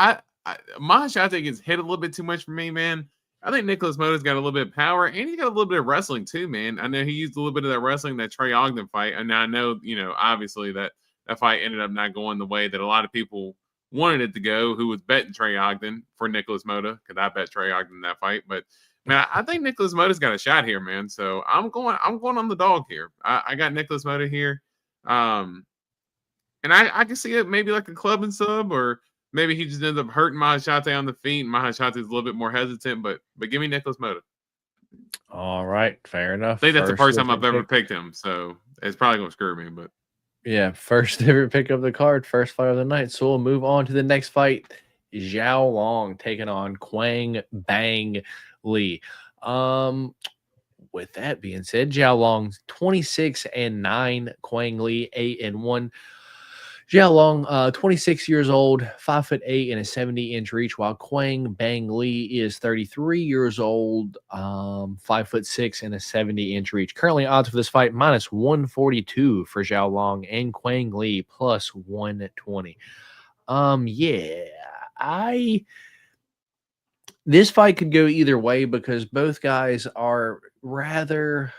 Mahashate gets hit a little bit too much for me, man. I think Nicholas Mota's got a little bit of power, and he's got a little bit of wrestling too, man. I know he used a little bit of that wrestling, that Trey Ogden fight, and I know, you know, obviously that fight ended up not going the way that a lot of people wanted it to go, who was betting Trey Ogden for Nicholas Mota, because I bet Trey Ogden in that fight. But man, I think Nicholas Mota's got a shot here, man. So I'm going on the dog here. I got Nicholas Mota here. And I can see it maybe like a club and sub, or maybe he just ends up hurting Mahashate on the feet. Mahashate is a little bit more hesitant, but give me Nicholas Mota. All right, fair enough. I think that's the first time I've ever picked him, so it's probably going to screw me, but yeah, first ever pick up the card, first fight of the night. So we'll move on to the next fight. Zhao Long taking on Quang Bang Lee. With that being said, Zhao Long 26-9, Quang Lee 8-1. Zhao Long, 26 years old, 5'8" and a 70 inch reach, while Quang Bang Lee is 33 years old, 5'6" and a 70 inch reach. Currently, odds for this fight -142 for Zhao Long and Quang Lee +120. This fight could go either way because both guys are rather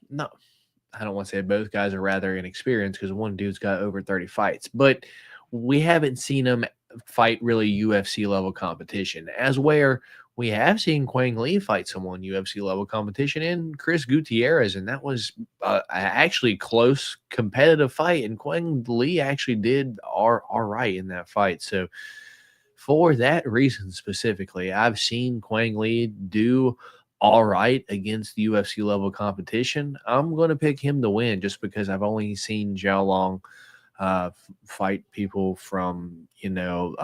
no. I don't want to say both guys are rather inexperienced because one dude's got over 30 fights, but we haven't seen them fight really UFC level competition, as where we have seen Quang Lee fight someone UFC level competition in Chris Gutierrez, and that was actually close competitive fight, and Quang Lee actually did all right in that fight. So for that reason specifically, I've seen Quang Lee do all right against the UFC level competition. I'm going to pick him to win just because I've only seen Zhao Long fight people from road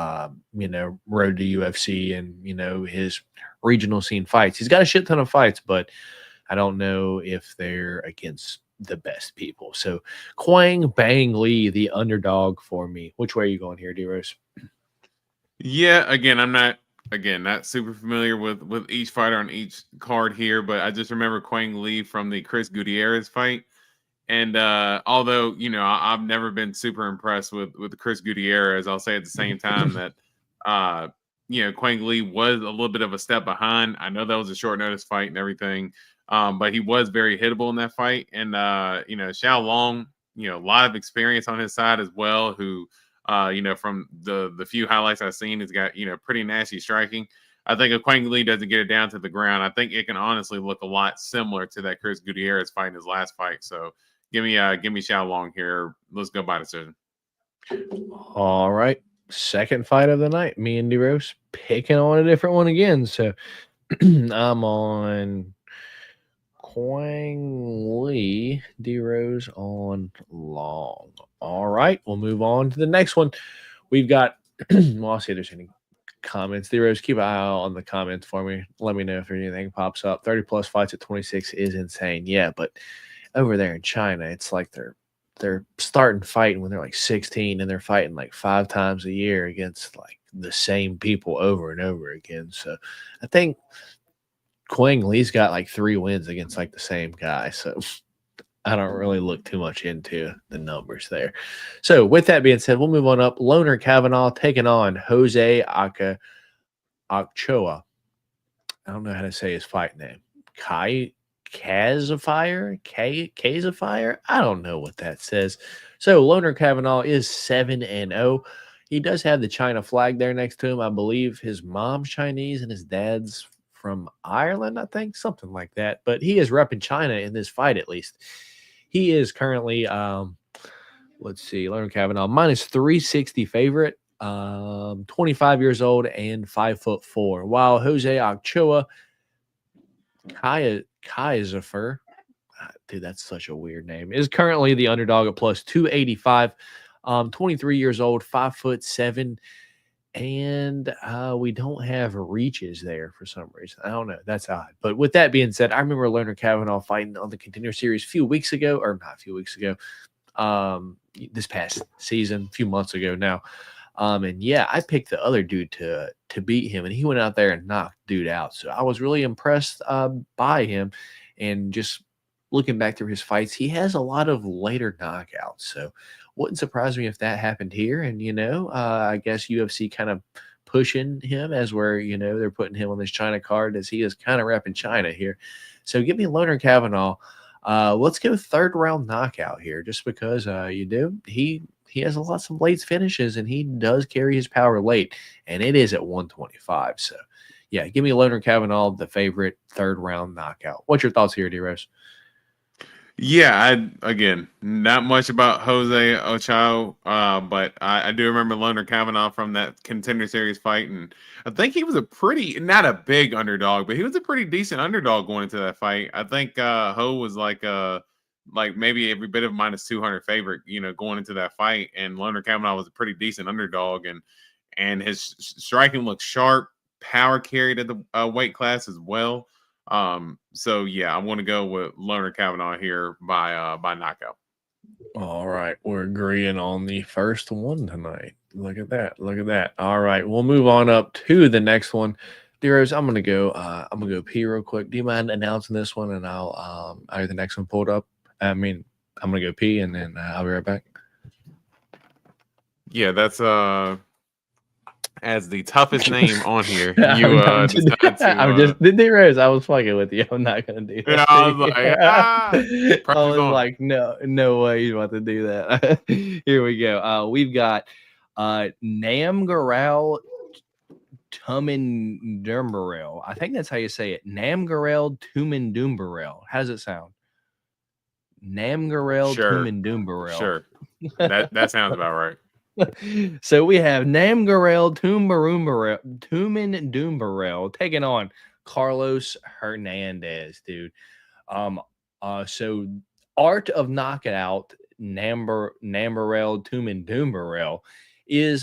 to UFC and his regional scene fights. He's got a shit ton of fights, but I don't know if they're against the best people. So Quang Bang Lee, the underdog for me. Which way are you going here, D-Rose? Yeah, again, I'm not super familiar with each fighter on each card here, but I just remember Quang Lee from the Chris Gutierrez fight. And although, I've never been super impressed with Chris Gutierrez, I'll say at the same time that Quang Lee was a little bit of a step behind. I know that was a short notice fight and everything. But he was very hittable in that fight. And, Xiao Long, a lot of experience on his side as well, who, from the few highlights I've seen, has got, pretty nasty striking. I think if Quang Lee doesn't get it down to the ground, I think it can honestly look a lot similar to that Chris Gutierrez fight in his last fight. So give me Xiao Long here. Let's go by decision. All right. Second fight of the night. Me and D-Rose picking on a different one again. So I'm on Quang Lee, D-Rose on Long. All right, we'll move on to the next one. We've got, well, I'll see if there's any comments. D-Rose, keep an eye out on the comments for me. Let me know if anything pops up. 30-plus fights at 26 is insane. Yeah, but over there in China, it's like they're starting fighting when they're like 16, and they're fighting like 5 times a year against like the same people over and over again. So I think Quang Lee's got like 3 wins against like the same guy. So I don't really look too much into the numbers there. So with that being said, we'll move on up. Loner Kavanaugh taking on Jose Ochoa. I don't know how to say his fight name. Kazafier? I don't know what that says. So Loner Kavanaugh is 7-0. He does have the China flag there next to him. I believe his mom's Chinese and his dad's from Ireland, I think, something like that. But he is repping China in this fight, at least. He is currently, let's see, Loner Kavanaugh, minus 360 favorite, 25 years old and 5'4", while Jose Ochoa, Kaiser, dude, that's such a weird name, is currently the underdog at plus 285, 23 years old, 5'7", and we don't have reaches there for some reason. I don't know. That's odd. But with that being said, I remember Loner Kavanaugh fighting on the Contender Series this past season, a few months ago now. And yeah, I picked the other dude to beat him, and he went out there and knocked dude out. So I was really impressed by him. And just looking back through his fights, he has a lot of later knockouts. So wouldn't surprise me if that happened here. And, I guess UFC kind of pushing him as where, they're putting him on this China card as he is kind of repping China here. So give me Loner Kavanaugh. Let's go 3rd round knockout here, just because he has some late finishes, and he does carry his power late, and it is at 125. So yeah, give me Loner Kavanaugh, the favorite, 3rd round knockout. What's your thoughts here, D-Rose? Yeah, again, not much about Jose Ochoa, but I do remember Loner Kavanaugh from that Contender Series fight, and I think he was not a big underdog, but he was a pretty decent underdog going into that fight. I think Ho was like maybe every bit of minus 200 favorite, going into that fight, and Loner Kavanaugh was a pretty decent underdog, and his striking looked sharp, power carried at the weight class as well. So yeah, I want to go with Loner Kavanaugh here by knockout. All right, we're agreeing on the first one tonight. Look at that. All right, we'll move on up to the next one. D-Rose, I'm gonna go pee real quick. Do you mind announcing this one, and I'll have the next one pulled up? I'm gonna go pee, and then I'll be right back. Yeah, that's as the toughest name on here. You D-Rose, I was fucking with you. I'm not gonna do that. Yeah, I was like, I was like, no way you're about to do that. Here we go. We've got Namgarel Tumendumbarel. I think that's how you say it. Namgarel Tumendumbarel. How does it sound? Namgarel Tumendumbarel. Sure. That sounds about right. So we have Namgarel Tumendumbarel taking on Carlos Hernandez, dude. So Art of Knockout Nambarel Tumindumbarel, is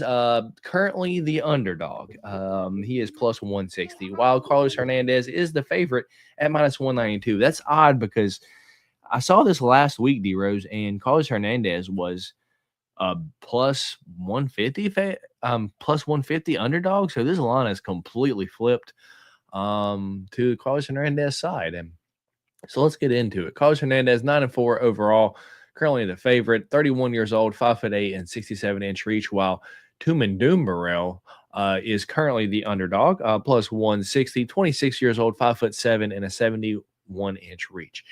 currently the underdog. He is plus 160, while Carlos Hernandez is the favorite at minus 192. That's odd because I saw this last week, D Rose, and Carlos Hernandez was plus 150 plus 150 underdog. So this line is completely flipped to Carlos Hernandez side. And so let's get into it. Carlos Hernandez 9-4 overall, currently the favorite, 31 years old, 5'8" and 67-inch reach, while Tumindumbarel is currently the underdog, plus 160, 26 years old, 5'7" and a 71-inch reach.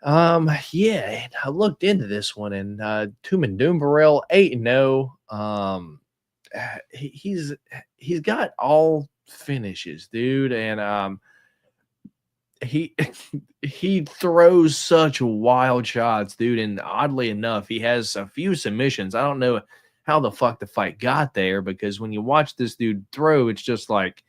Yeah, I looked into this one, and Tumindumbarel 8-0. He's got all finishes, dude, and he throws such wild shots, dude, and oddly enough, he has a few submissions. I don't know how the fuck the fight got there, because when you watch this dude throw, it's just like,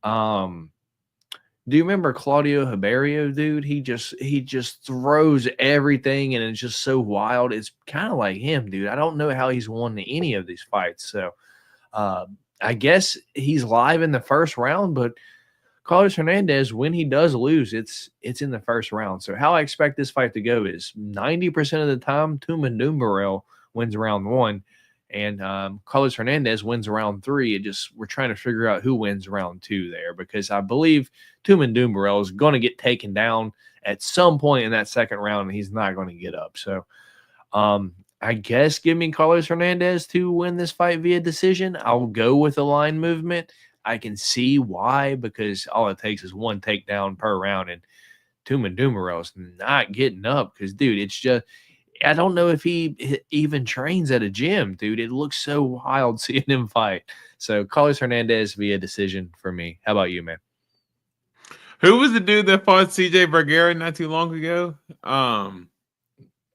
do you remember Claudio Hiberio, dude? He just throws everything, and it's just so wild. It's kind of like him, dude. I don't know how he's won any of these fights. So I guess he's live in the first round, but Carlos Hernandez, when he does lose, it's in the first round. So how I expect this fight to go is 90% of the time, Tumindumbarel wins round 1, and Carlos Hernandez wins round 3. We're trying to figure out who wins round 2 there, because I believe Tumindumbarel is going to get taken down at some point in that second round, and he's not going to get up. So I guess give me Carlos Hernandez to win this fight via decision. I'll go with the line movement. I can see why, because all it takes is one takedown per round, and Tumindumbarel's not getting up because, dude, it's just, I don't know if he even trains at a gym, dude. It looks so wild seeing him fight. So Carlos Hernandez via decision for me. How about you, man? Who was the dude that fought CJ Vergara not too long ago?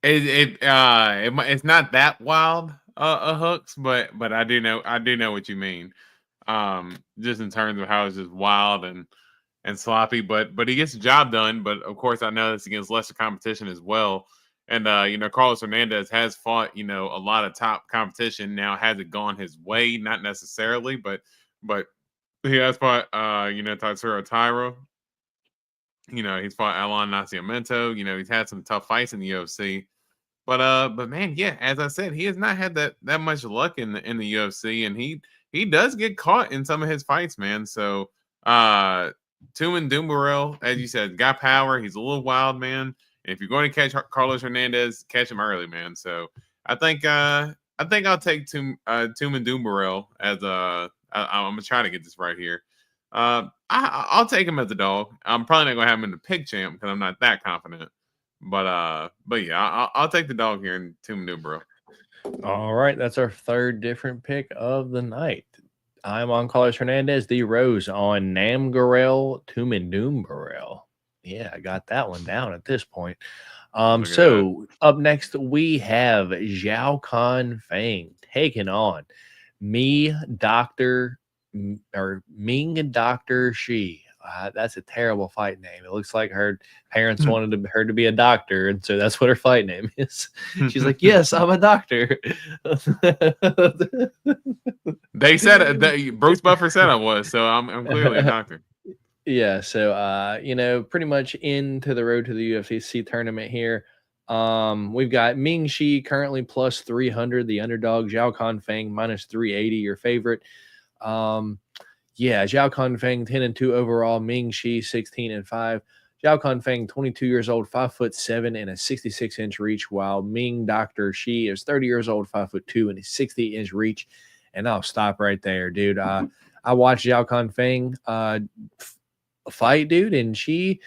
It's not that wild hooks, but I do know what you mean. Just in terms of how it's just wild and sloppy, but he gets the job done. But of course, I know it's against lesser competition as well. And Carlos Hernandez has fought a lot of top competition. Now, has it gone his way? Not necessarily, but he has fought Tatsuro Taira. He's fought Alan Nascimento. He's had some tough fights in the UFC. But man, yeah, as I said, he has not had that much luck in the UFC, and he does get caught in some of his fights, man. So Tumindumbarel, as you said, got power. He's a little wild, man. And if you're going to catch Carlos Hernandez, catch him early, man. So I think I'll take Tumindumbarel as I'm gonna try to get this right here. I'll take him as a dog. I'm probably not gonna have him in the pick champ because I'm not that confident. But yeah, I'll take the dog here in Tumindumbarel. All right, that's our third different pick of the night. I'm on Carlos Hernandez. D Rose on Namgarel Tumindumbarel. Yeah, I got that one down at this point. So up next we have Zhao Kan Feng taking on Ming Dr. Shi. That's a terrible fight name. It looks like her parents wanted her to be a doctor, and so that's what her fight name is. She's like, "Yes, I'm a doctor." They said Bruce Buffer said I was, so I'm clearly a doctor. Yeah, so pretty much into the road to the UFC tournament here. We've got Ming Shi currently plus 300, the underdog. Zhao Kan Feng minus 380, your favorite. Yeah, Zhao Kan Feng 10-2 overall. Ming Shi 16-5. Zhao Kan Feng 22 years old, 5'7" and a 66-inch reach, while Ming Dr. Shi is 30 years old, 5'2" and a 60-inch reach. And I'll stop right there, dude. I watched Zhao Kan Feng fight, dude, and she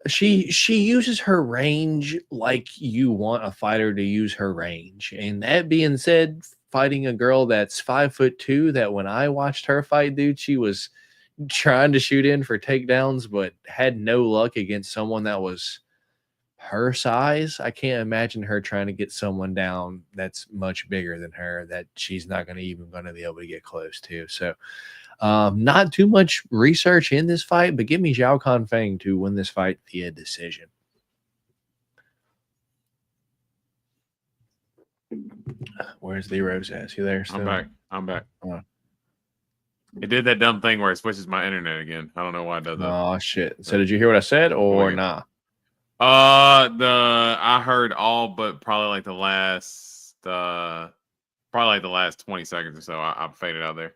uses her range like you want a fighter to use her range. And that being said, fighting a girl that's 5'2", that when I watched her fight, dude, she was trying to shoot in for takedowns, but had no luck against someone that was her size. I can't imagine her trying to get someone down that's much bigger than her, that she's not going to be able to get close to. So not too much research in this fight, but give me Zhao Kan Feng to win this fight via decision. Where's the Rose at? Is he there still? I'm back. Oh. It did that dumb thing where it switches my internet again. I don't know why it does that. Oh shit! So did you hear what I said or nah? I heard all but probably like the last 20 seconds or so. I faded out there.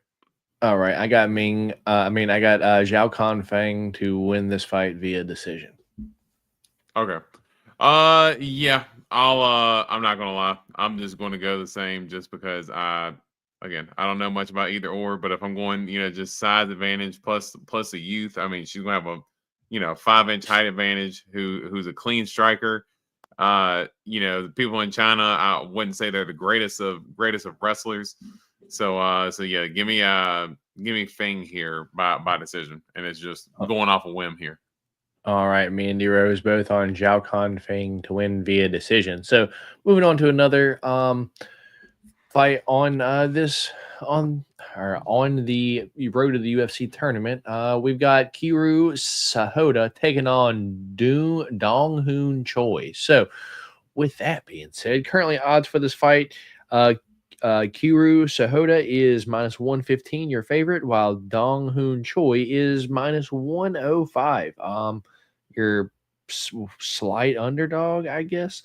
All right, I got Ming. I got Zhao Confang to win this fight via decision. Okay. Yeah. I'm not gonna lie. I'm just going to go the same, just because I don't know much about either or. But if I'm going, just size advantage plus the youth. I mean, she's gonna have a 5-inch height advantage. Who's a clean striker. The people in China, I wouldn't say they're the greatest of wrestlers. So yeah, give me Feng here by decision, and it's just going off a whim here. All right, me and D Rose both on Zhao Confang to win via decision. So moving on to another fight on the road to the UFC tournament. We've got Kiru Sahota taking on Dong Hoon Choi. So with that being said, currently odds for this fight, Kiru Sahota is -115, your favorite, while Dong Hoon Choi is -105. Your slight underdog, I guess.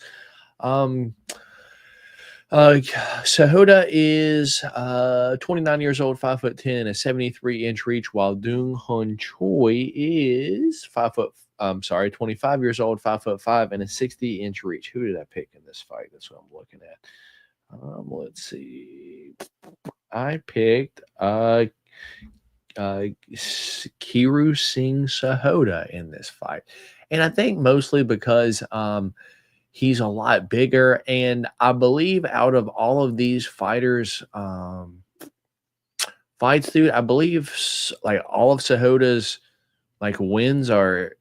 Sahota is 29 years old, 5'10", and a 73-inch reach, while Dong Hoon Choi is 25 years old, 5'5", and a 60-inch reach. Who did I pick in this fight? That's what I'm looking at. Let's see. I picked Kiru Singh Sahota in this fight, and I think mostly because he's a lot bigger, and I believe out of all of these fighters fights, dude, I believe like all of Sahota's like wins are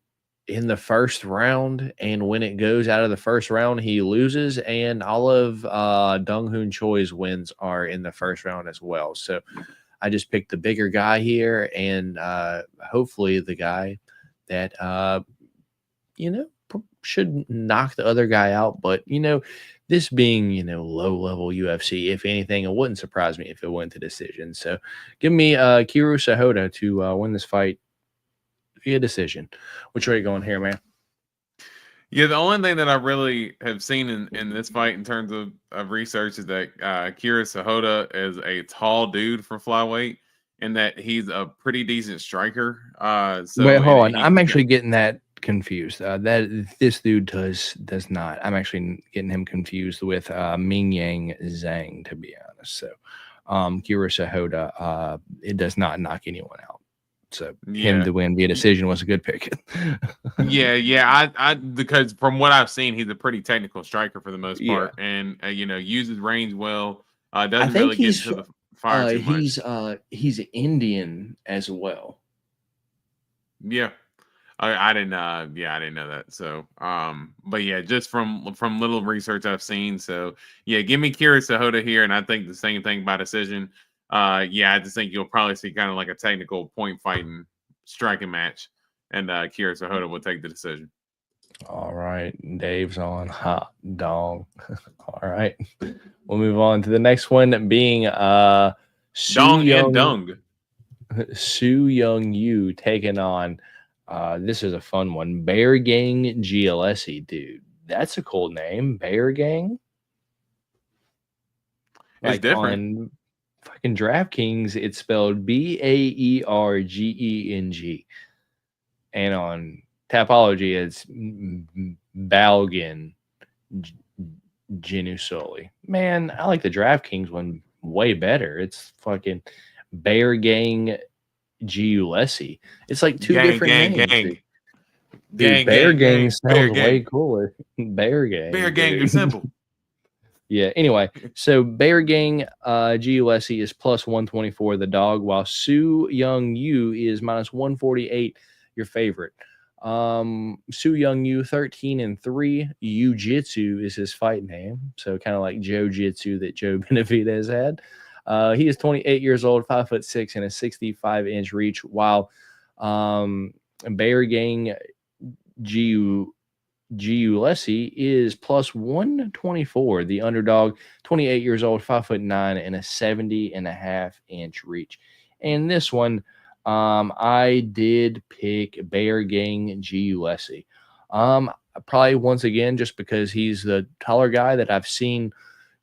in the first round, and when it goes out of the first round, he loses, and all of Dong Hoon Choi's wins are in the first round as well. So I just picked the bigger guy here, and hopefully the guy that should knock the other guy out. But this being low level UFC, if anything, it wouldn't surprise me if it went to decision. So give me Kiru Sahota to win this fight via decision. Which way are you going here, man? Yeah, the only thing that I really have seen in this fight in terms of research is that Kiru Sahota is a tall dude for flyweight, and that he's a pretty decent striker. Wait, hold on. I'm actually getting that confused. That this dude does not. I'm actually getting him confused with Ming Yang Zhang, to be honest. So Kiru Sahota, it does not knock anyone out. So him to win via decision was a good pick. I because from what I've seen, he's a pretty technical striker for the most part, and uses range well. Doesn't really get into the fire too much. He's Indian as well. Yeah, I didn't. I didn't know that. So, but yeah, just from little research I've seen. So yeah, give me Kiru Sahota here, and I think the same thing by decision. I just think you'll probably see kind of like a technical point fighting striking match, and Kiru Sahota will take the decision. All right, Dave's on hot dog. All right, we'll move on to the next one, being Dong Su Young Yu taking on. This is a fun one. Bear Gang GLSE, dude. That's a cool name. Bear Gang. It's different. On fucking DraftKings, it's spelled BAERGENG. And on Tapology, it's Balgan Genusoli. Man, I like the DraftKings one way better. It's fucking Bear Gang GLSE. It's like two different names. Dude, Bear Gang sounds way cooler. Bear Gang. Bear Gang, you're simple. Yeah. Anyway, so Bear Gang GUSE is +124, the dog, while Su Young Yu is -148, your favorite. Su Young Yu 13-3. Jiu-Jitsu is his fight name, so kind of like Joe Jitsu that Joe Benavidez had. He is 28 years old, 5'6", and a 65-inch reach, while Bear Gang Giulesi is plus 124. The underdog, 28 years old, 5'9", and a 70.5-inch reach. And this one, I did pick Bear Gang Giulesi. Probably once again, just because he's the taller guy that I've seen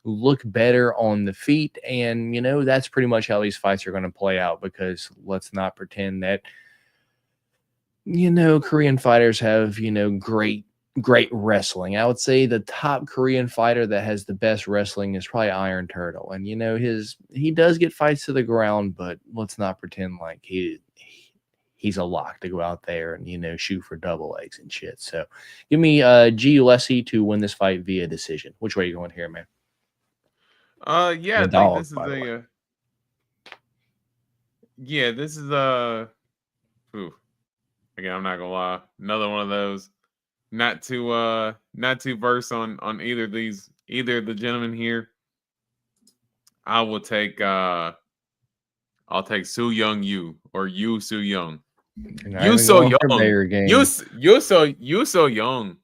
look better on the feet. And, that's pretty much how these fights are going to play out, because let's not pretend that, Korean fighters have, great wrestling. I would say the top Korean fighter that has the best wrestling is probably Iron Turtle. And, he does get fights to the ground, but let's not pretend like he's a lock to go out there and, shoot for double legs and shit. So give me Giulesi to win this fight via decision. Which way are you going here, man? Yeah, I think this is ooh, again, I'm not gonna lie, another one of those not too versed on either of the gentlemen here. I will take I'll take Soo Young Yu, or Yu Soo Young. You so young. You so young.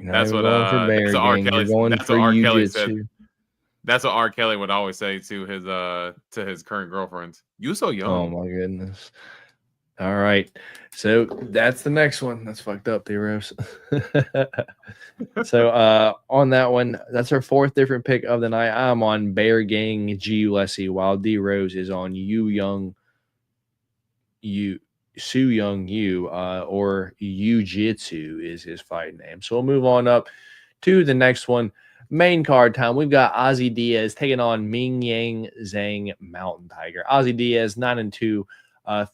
That's what R. Kelly said. That's what R. Kelly would always say to his current girlfriends. You so young. Oh my goodness. All right. So that's the next one. That's fucked up, D-Rose. So on that one, that's our fourth different pick of the night. I'm on Bear Gang Giulesi, while D-Rose is on Soo Young Yu, or Jiu-Jitsu is his fight name. So we'll move on up to the next one. Main card time. We've got Ozzy Diaz taking on Ming Yang Zhang Mountain Tiger. Ozzy Diaz, 9-2,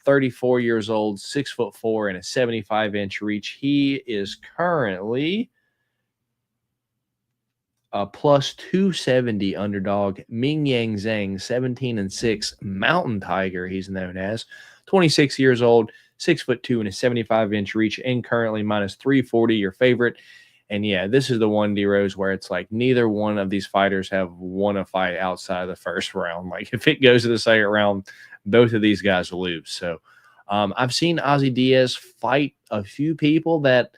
34 years old, 6'4", and a 75-inch reach. He is currently a plus 270 underdog. Ming Yang Zhang, 17-6, Mountain Tiger, he's known as. 26 years old, 6'2", and a 75-inch reach, and currently minus 340, your favorite. And yeah, this is the one, D-Rose, where it's like neither one of these fighters have won a fight outside of the first round. Like if it goes to the second round, both of these guys will lose. So I've seen Ozzy Diaz fight a few people that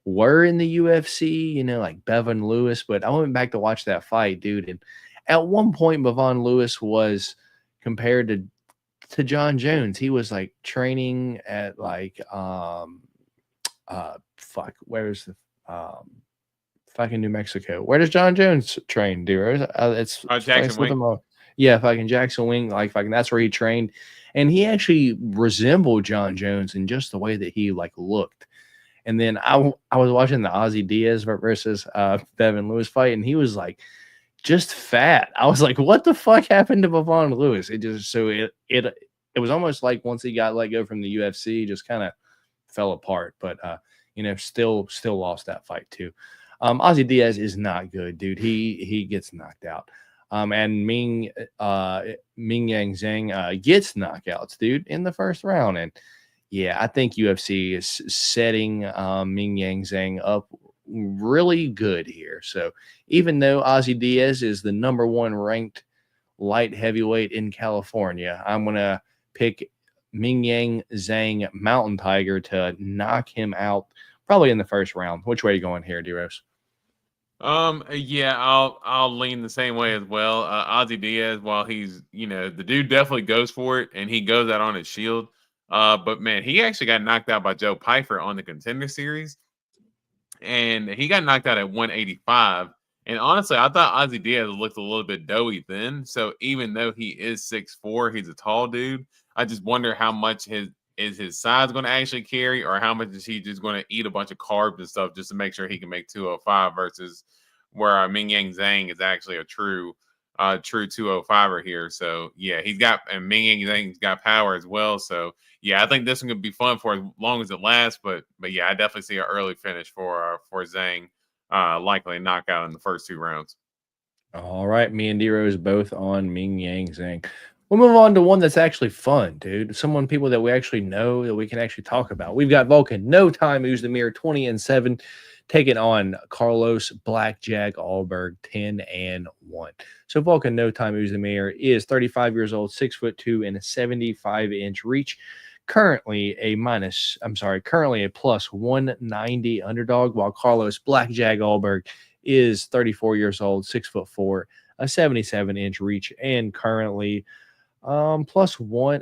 were in the UFC, like Bevan Lewis, but I went back to watch that fight, dude. And at one point, Bevan Lewis was compared to John Jones. He was like training at like where's the fucking New Mexico. Where does John Jones train, dude? It's Jackson Wing. Yeah, fucking Jackson Wing, like fucking that's where he trained. And he actually resembled John Jones in just the way that he like looked. And then I was watching the Ozzy Diaz versus Bevan Lewis fight, and he was like just fat. I was like, what the fuck happened to Bevan Lewis? It just it was almost like once he got let go from the UFC, just kind of fell apart. But still lost that fight too. Ozzy Diaz is not good, dude. He gets knocked out. And Ming Yang Zhang gets knockouts, dude, in the first round. And yeah, I think UFC is setting Ming Yang Zhang up really good here. So even though Ozzy Diaz is the number one ranked light heavyweight in California, I'm gonna pick Ming Yang Zhang Mountain Tiger to knock him out probably in the first round. Which way are you going here, D-Rose? Yeah, I'll lean the same way as well. Ozzy Diaz, while he's, the dude definitely goes for it and he goes out on his shield. But man, he actually got knocked out by Joe Pyfer on the Contender Series, and he got knocked out at 185. And honestly, I thought Ozzy Diaz looked a little bit doughy then. So even though he is 6'4", he's a tall dude. I just wonder how much his size going to actually carry, or how much is he just going to eat a bunch of carbs and stuff just to make sure he can make 205, versus where Ming Yang Zhang is actually a true 205er here. So yeah, and Ming Yang Zhang's got power as well. So yeah, I think this one could be fun for as long as it lasts. But yeah, I definitely see an early finish for Zhang, likely a knockout in the first two rounds. All right, me and D-Rose both on Ming Yang Zhang. We'll move on to one that's actually fun, dude. People that we actually know, that we can actually talk about. We've got Volkan No Time Oezdemir, 20-7, taking on Carlos Blackjack Alberg, 10-1. So Volkan No Time Oezdemir is 35 years old, 6'2", and a 75-inch reach. currently a plus 190 underdog, while Carlos Blackjack Ulberg is 34 years old, 6'4", a 77-inch reach, and currently plus one.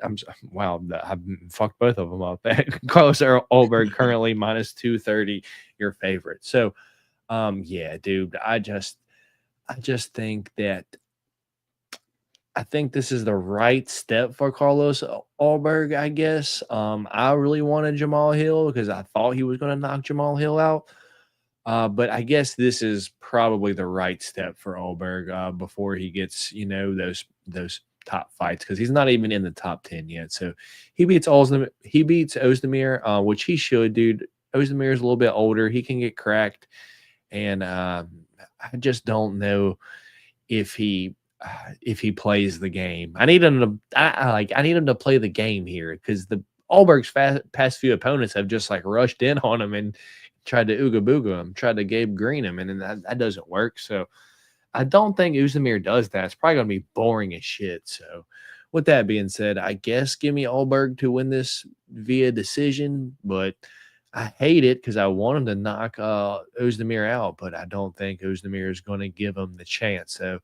Wow, I fucked both of them up. Carlos Ulberg currently minus 230, your favorite. So, yeah, dude, I just think that I think this is the right step for Carlos Ulberg, I guess. I really wanted Jamal Hill because I thought he was going to knock Jamal Hill out. But I guess this is probably the right step for Ulberg before he gets, those top fights, because he's not even in the top 10 yet. So he beats Ozdemir, which he should, dude. Ozdemir is a little bit older. He can get cracked. And I just don't know if he plays the game. I need him to play the game here, because the Ulberg's past few opponents have just like rushed in on him and tried to ooga booga him, tried to Gabe Green him, and that doesn't work. So I don't think Ozdemir does that. It's probably going to be boring as shit. So with that being said, I guess give me Ulberg to win this via decision, but I hate it because I want him to knock Ozdemir out, but I don't think Ozdemir is going to give him the chance. So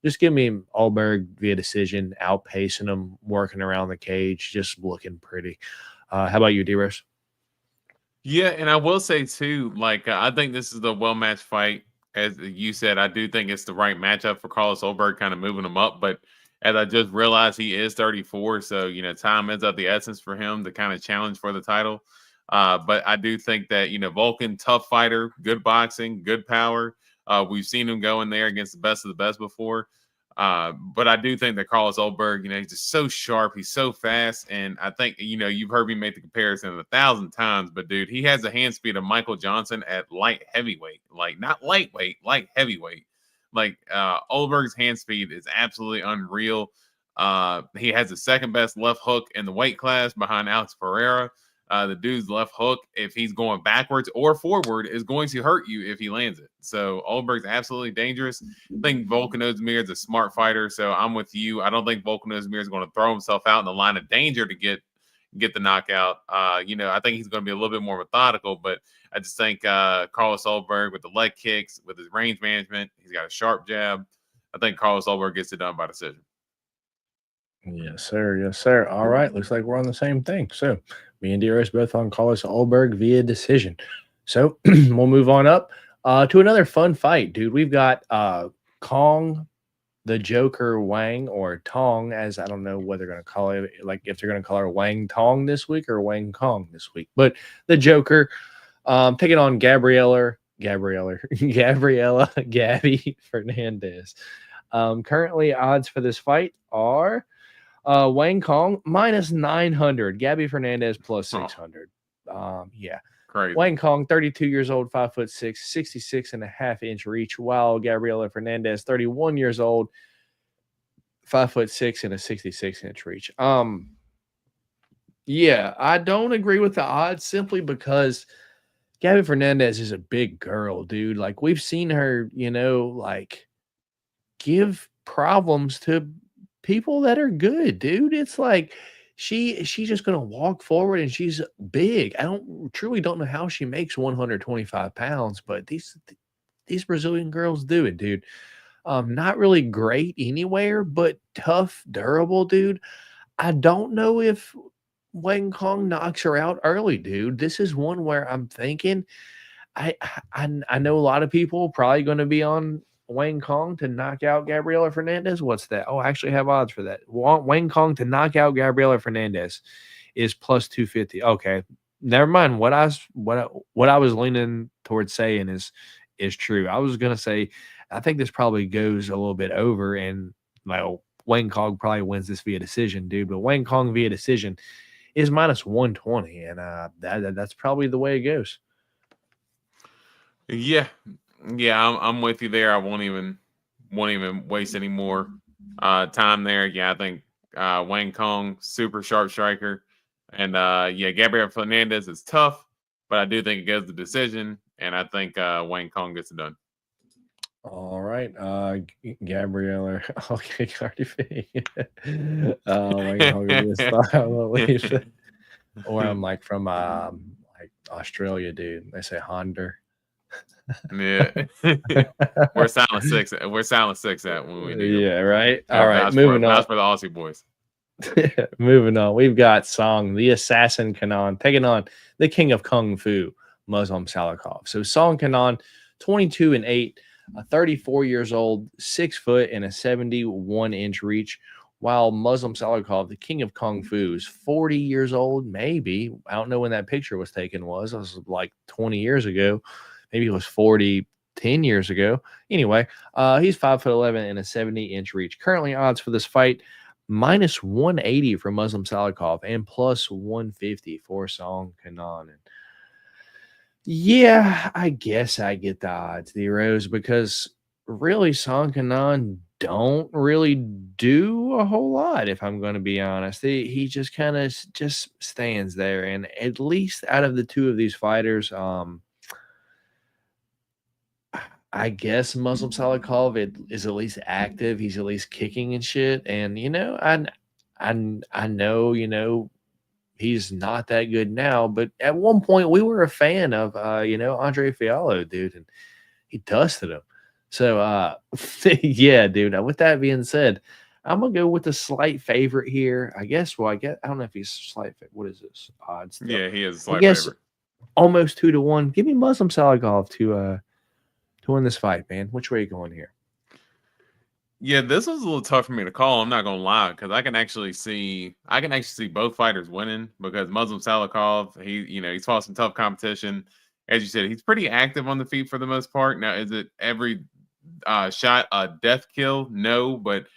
just give me Ulberg via decision, outpacing him, working around the cage, just looking pretty. How about you, D-Rose? Yeah, and I will say too, I think this is the well-matched fight. As you said, I do think it's the right matchup for Carlos Ulberg, kind of moving him up. But as I just realized, he is 34, so time is of the essence for him to kind of challenge for the title. But I do think that Volkan, tough fighter, good boxing, good power. We've seen him go in there against the best of the best before. But I do think that Carlos Ulberg, he's just so sharp. He's so fast. And I think, you've heard me make the comparison 1,000 times, but dude, he has the hand speed of Michael Johnson at light heavyweight, like not lightweight, light heavyweight. Ulberg's hand speed is absolutely unreal. He has the second best left hook in the weight class behind Alex Pereira. The dude's left hook, if he's going backwards or forward, is going to hurt you if he lands it. So Ulberg's absolutely dangerous. I think Volkan Ozdemir is a smart fighter, so I'm with you. I don't think Volkan Ozdemir is going to throw himself out in the line of danger to get the knockout. I think he's going to be a little bit more methodical, but I just think Carlos Ulberg with the leg kicks, with his range management, he's got a sharp jab. I think Carlos Ulberg gets it done by decision. Yes, sir. Yes, sir. All right. Looks like we're on the same thing. So me and D-Rose both on Carlos Ulberg via decision. So we'll move on up to another fun fight, dude. We've got Kong the Joker Wang, or Tong, as I don't know what they're going to call it, like if they're going to call her Wang Tong this week or Wang Kong this week. But the Joker taking on Gabriela Gabby Fernandez. Currently, odds for this fight are Wang Kong minus 900, Gabby Fernandez plus 600. Yeah. Crazy. Wang Kong, 32 years old, 5'6", 66.5-inch reach, while Gabriela Fernandez, 31 years old, 5'6", and a 66-inch reach. Yeah, I don't agree with the odds simply because Gabby Fernandez is a big girl, dude. Like, we've seen her, give problems to people that are good, dude. It's like she's just gonna walk forward, and she's big. I truly don't know how she makes 125 pounds, but these Brazilian girls do it, dude. Not really great anywhere, but tough, durable, dude. I don't know if Wang Kong knocks her out early, dude. This is one where I'm thinking I know a lot of people probably going to be on Wang Kong to knock out Gabriela Fernandez. What's that? Oh, I actually have odds for that. Wang Kong to knock out Gabriela Fernandez is plus 250. Okay, never mind. What I was leaning towards saying is true. I was gonna say I think this probably goes a little bit over, and Wang Kong probably wins this via decision, dude. But Wang Kong via decision is minus 120, and that's probably the way it goes. Yeah, I'm with you there. I won't even waste any more time there. Yeah, I think Wang Kong, super sharp striker, and Gabriel Fernandez is tough, but I do think it goes to decision, and I think Wang Kong gets it done. All right, Gabriella. Okay, Cardi B. Wang Kong is or I'm like from like Australia, dude. They say Honda. Yeah. We're silent six. We're silent six at when we need them. Yeah, right. All right, That's moving on. for the Aussie boys. Moving on, we've got Song the Assassin Kanan taking on the King of Kung Fu, Muslim Salikov. So Song Kanan, 22-8, 34 years old, 6 foot, and a 71-inch reach. While Muslim Salikov, the King of Kung Fu, is 40 years old, maybe. I don't know when that picture was taken. It was like 20 years ago. Maybe it was 40, 10 years ago. Anyway, he's 5'11" and a 70-inch reach. Currently odds for this fight, minus 180 for Muslim Salikov and plus 150 for Song Kanan. And yeah, I guess I get the odds, the Rose, because really Song Kanan don't really do a whole lot, if I'm going to be honest. He just kind of just stands there. And at least out of the two of these fighters, I guess Muslim Salikov is at least active. He's at least kicking and shit. And I know he's not that good now, but at one point we were a fan of Andre Fiallo, dude, and he dusted him. So yeah, dude. With that being said, I'm gonna go with the slight favorite here. I guess. Well, I don't know if he's slight. What is this odds? Yeah, he is a slight I guess favorite. Almost 2-1. Give me Muslim Salikov to win this fight, man. Which way are you going here? Yeah, this was a little tough for me to call. I'm not gonna lie, because I can actually see both fighters winning, because Muslim Salikov, he's fought some tough competition. As you said, he's pretty active on the feet for the most part. Now, is it every shot a death kill? No, but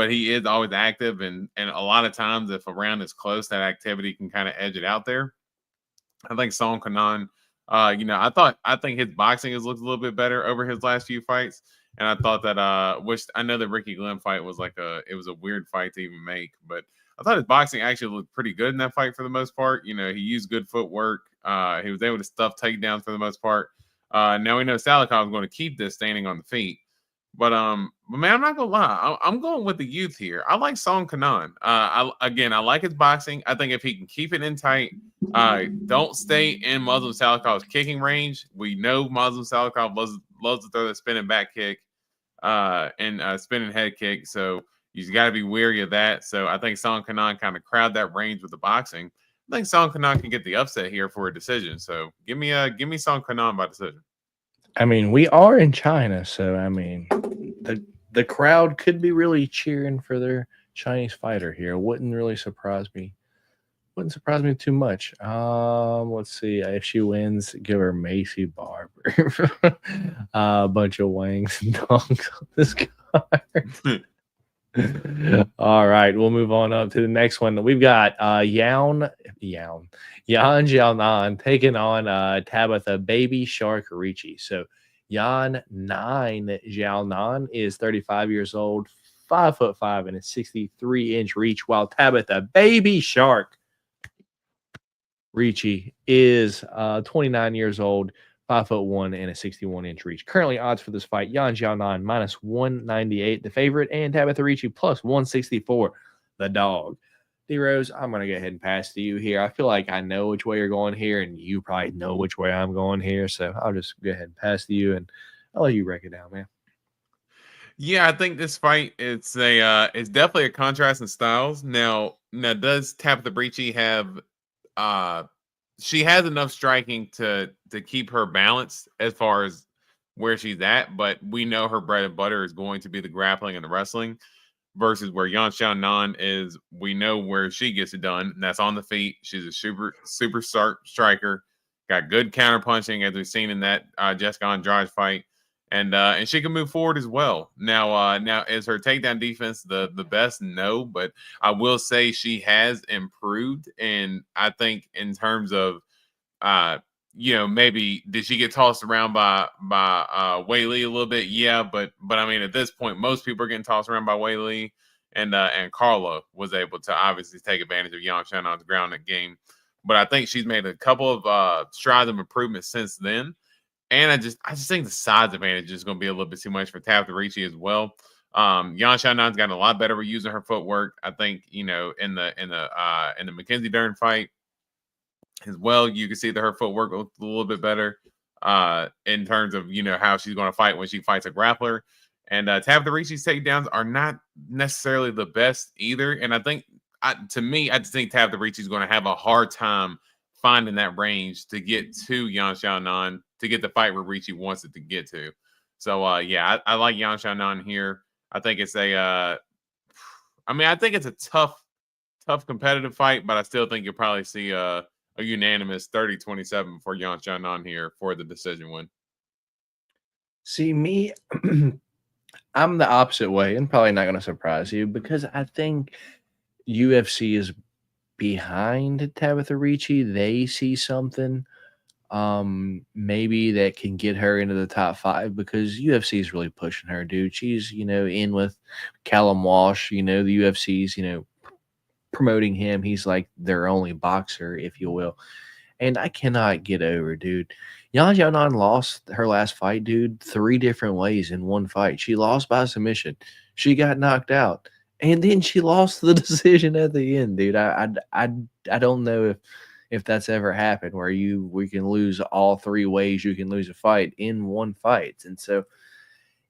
he is always active, and a lot of times if a round is close, that activity can kind of edge it out there. I think Song Kanan, I think his boxing has looked a little bit better over his last few fights. And I thought that, which I know the Ricky Glenn fight was it was a weird fight to even make, but I thought his boxing actually looked pretty good in that fight for the most part. He used good footwork. He was able to stuff takedowns for the most part. Now we know Salikov is going to keep this standing on the feet. But man, I'm not gonna lie. I'm going with the youth here. I like Song Kanan. I like his boxing. I think if he can keep it in tight, don't stay in Muslim Salikov's kicking range. We know Muslim Salikov loves to throw the spinning back kick, and spinning head kick. So you got to be wary of that. So I think Song Kanan kind of crowd that range with the boxing. I think Song Kanan can get the upset here for a decision. So give me Song Kanan by decision. I mean, we are in China, so I mean, the crowd could be really cheering for their Chinese fighter here. Wouldn't really surprise me. Wouldn't surprise me too much. Let's see. If she wins, give her Macy Barber a bunch of wings and dongs on this card. All right, we'll move on up to the next one. We've got Yan Xiaonan taking on Tabitha Baby Shark Ricci. So Yan Xiaonan is 35 years old, 5'5" and a 63-inch reach, while Tabitha Baby Shark Ricci is 29 years old, 5'1" and a 61-inch reach. Currently odds for this fight, Yan Xiaonan minus 198, the favorite, and Tabitha Ricci plus 164, the dog. D-Rose, I'm going to go ahead and pass to you here. I feel like I know which way you're going here, and you probably know which way I'm going here, so I'll just go ahead and pass to you, and I'll let you break it down, man. Yeah, I think this fight it's definitely a contrast in styles. Now does Tabitha Ricci have she has enough striking to keep her balanced as far as where she's at, but we know her bread and butter is going to be the grappling and the wrestling, versus where Yan Xiaonan is, we know where she gets it done, and that's on the feet. She's a super striker, got good counter punching, as we've seen in that Jessica Andrade fight, and she can move forward as well. Now is her takedown defense the best? No, but I will say she has improved, and I think in terms of maybe did she get tossed around by Wei Li a little bit? Yeah, but I mean, at this point, most people are getting tossed around by Wei Li, and Carla was able to obviously take advantage of Yan Xiaonan's ground game. But I think she's made a couple of strides of improvement since then, and I just think the size advantage is going to be a little bit too much for Tabitha Ricci as well. Yan Xiaonan's gotten a lot better with using her footwork. I think in the Mackenzie Dern fight, as well. You can see that her footwork looks a little bit better in terms of, how she's going to fight when she fights a grappler. And Tabitha Ricci's takedowns are not necessarily the best either. And I think, to me, I just think Tabitha Ricci's going to have a hard time finding that range to get to Yan Xiaonan to get the fight where Ricci wants it to get to. So, I like Yan Xiaonan here. I think it's I think it's a tough competitive fight, but I still think you'll probably see a unanimous 30-27 for Yan Xiaonan here for the decision win. See, me, I'm the opposite way, and probably not going to surprise you, because I think UFC is behind Tabitha Ricci. They see something maybe that can get her into the top 5, because UFC is really pushing her, dude. She's, in with Callum Walsh, the UFC's, promoting him. He's like their only boxer, if you will. And I cannot get over, dude. Yan Xiaonan lost her last fight, dude, 3 different ways in one fight. She lost by submission. She got knocked out. And then she lost the decision at the end, dude. I don't know if that's ever happened where we can lose all 3 ways you can lose a fight in one fight. And so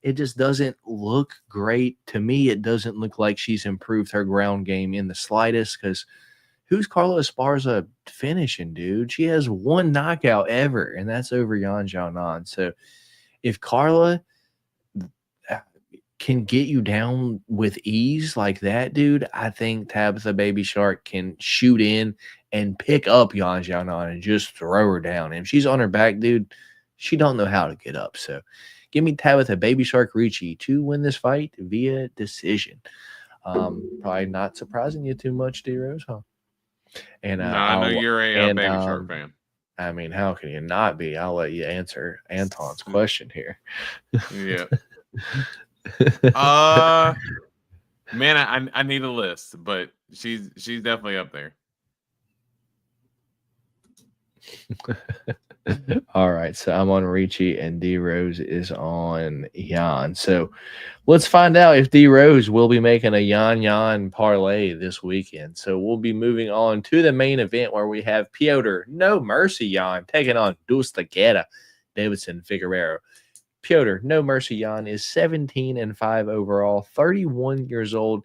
it just doesn't look great to me. It doesn't look like she's improved her ground game in the slightest, because who's Carla Esparza finishing, dude? She has 1 knockout ever, and that's over Yan Xiaonan. So if Carla can get you down with ease like that, dude, I think Tabitha Baby Shark can shoot in and pick up Yan Xiaonan and just throw her down. And if she's on her back, dude, she don't know how to get up. So give me Tabitha Baby Shark Ricci to win this fight via decision. Probably not surprising you too much, D-Rose, huh? And no, I know you're a Baby Shark fan. I mean, how can you not be? I'll let you answer Anton's question here. Yeah. Man, I need a list, but she's definitely up there. All right, so I'm on Ricci and D Rose is on Yan. So let's find out if D Rose will be making a Yan parlay this weekend. So we'll be moving on to the main event, where we have Piotr No Mercy Yan taking on Deuce Guerra Davidson Figueiredo. Piotr No Mercy Yan is 17-5 overall, 31 years old,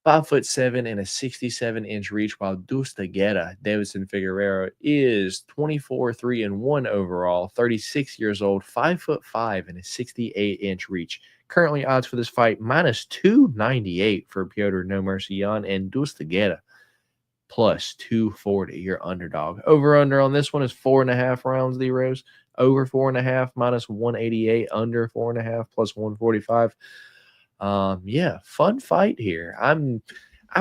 5'7" and a 67-inch reach, while Deuce Guerra Davidson Figueiredo is 24-3-1 overall, 36 years old, 5'5" and a 68-inch reach. Currently odds for this fight -298 for Piotr No Mercy Yan, and Deuce Guerra +240. Your underdog. Over under on this one is 4.5 rounds. D Rose over 4.5 -188, under 4.5 +145. Fun fight here. I'm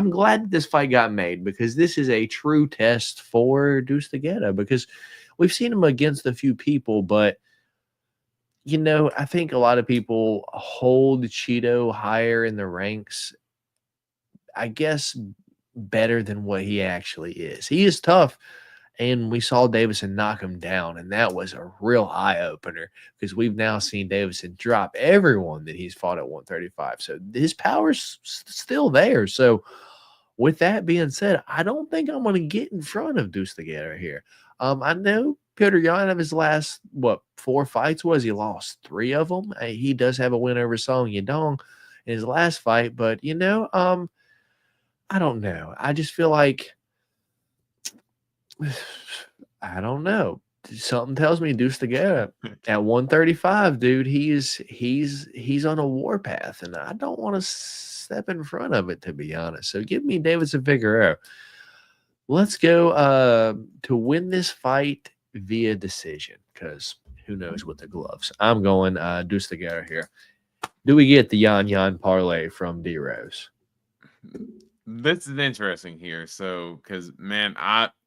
glad that this fight got made, because this is a true test for Deuce Guerra, because we've seen him against a few people, but I think a lot of people hold Cheeto higher in the ranks, I guess, better than what he actually is. He is tough, and we saw Davison knock him down, and that was a real eye-opener, because we've now seen Davison drop everyone that he's fought at 135. So his power's still there. So with that being said, I don't think I'm going to get in front of Deuce Guerra here. I know Piotr Yan, of his last, 4 fights he lost 3 of them. He does have a win over Song Yadong in his last fight, but, I don't know. I just feel like, I don't know. Something tells me Deuce Guerra at 135, dude, he's on a warpath, and I don't want to step in front of it, to be honest. So give me Davidson Figueiredo. Let's go to win this fight via decision, because who knows with the gloves. I'm going Deuce Guerra here. Do we get the Yan parlay from D Rose? This is interesting here. So, because, man,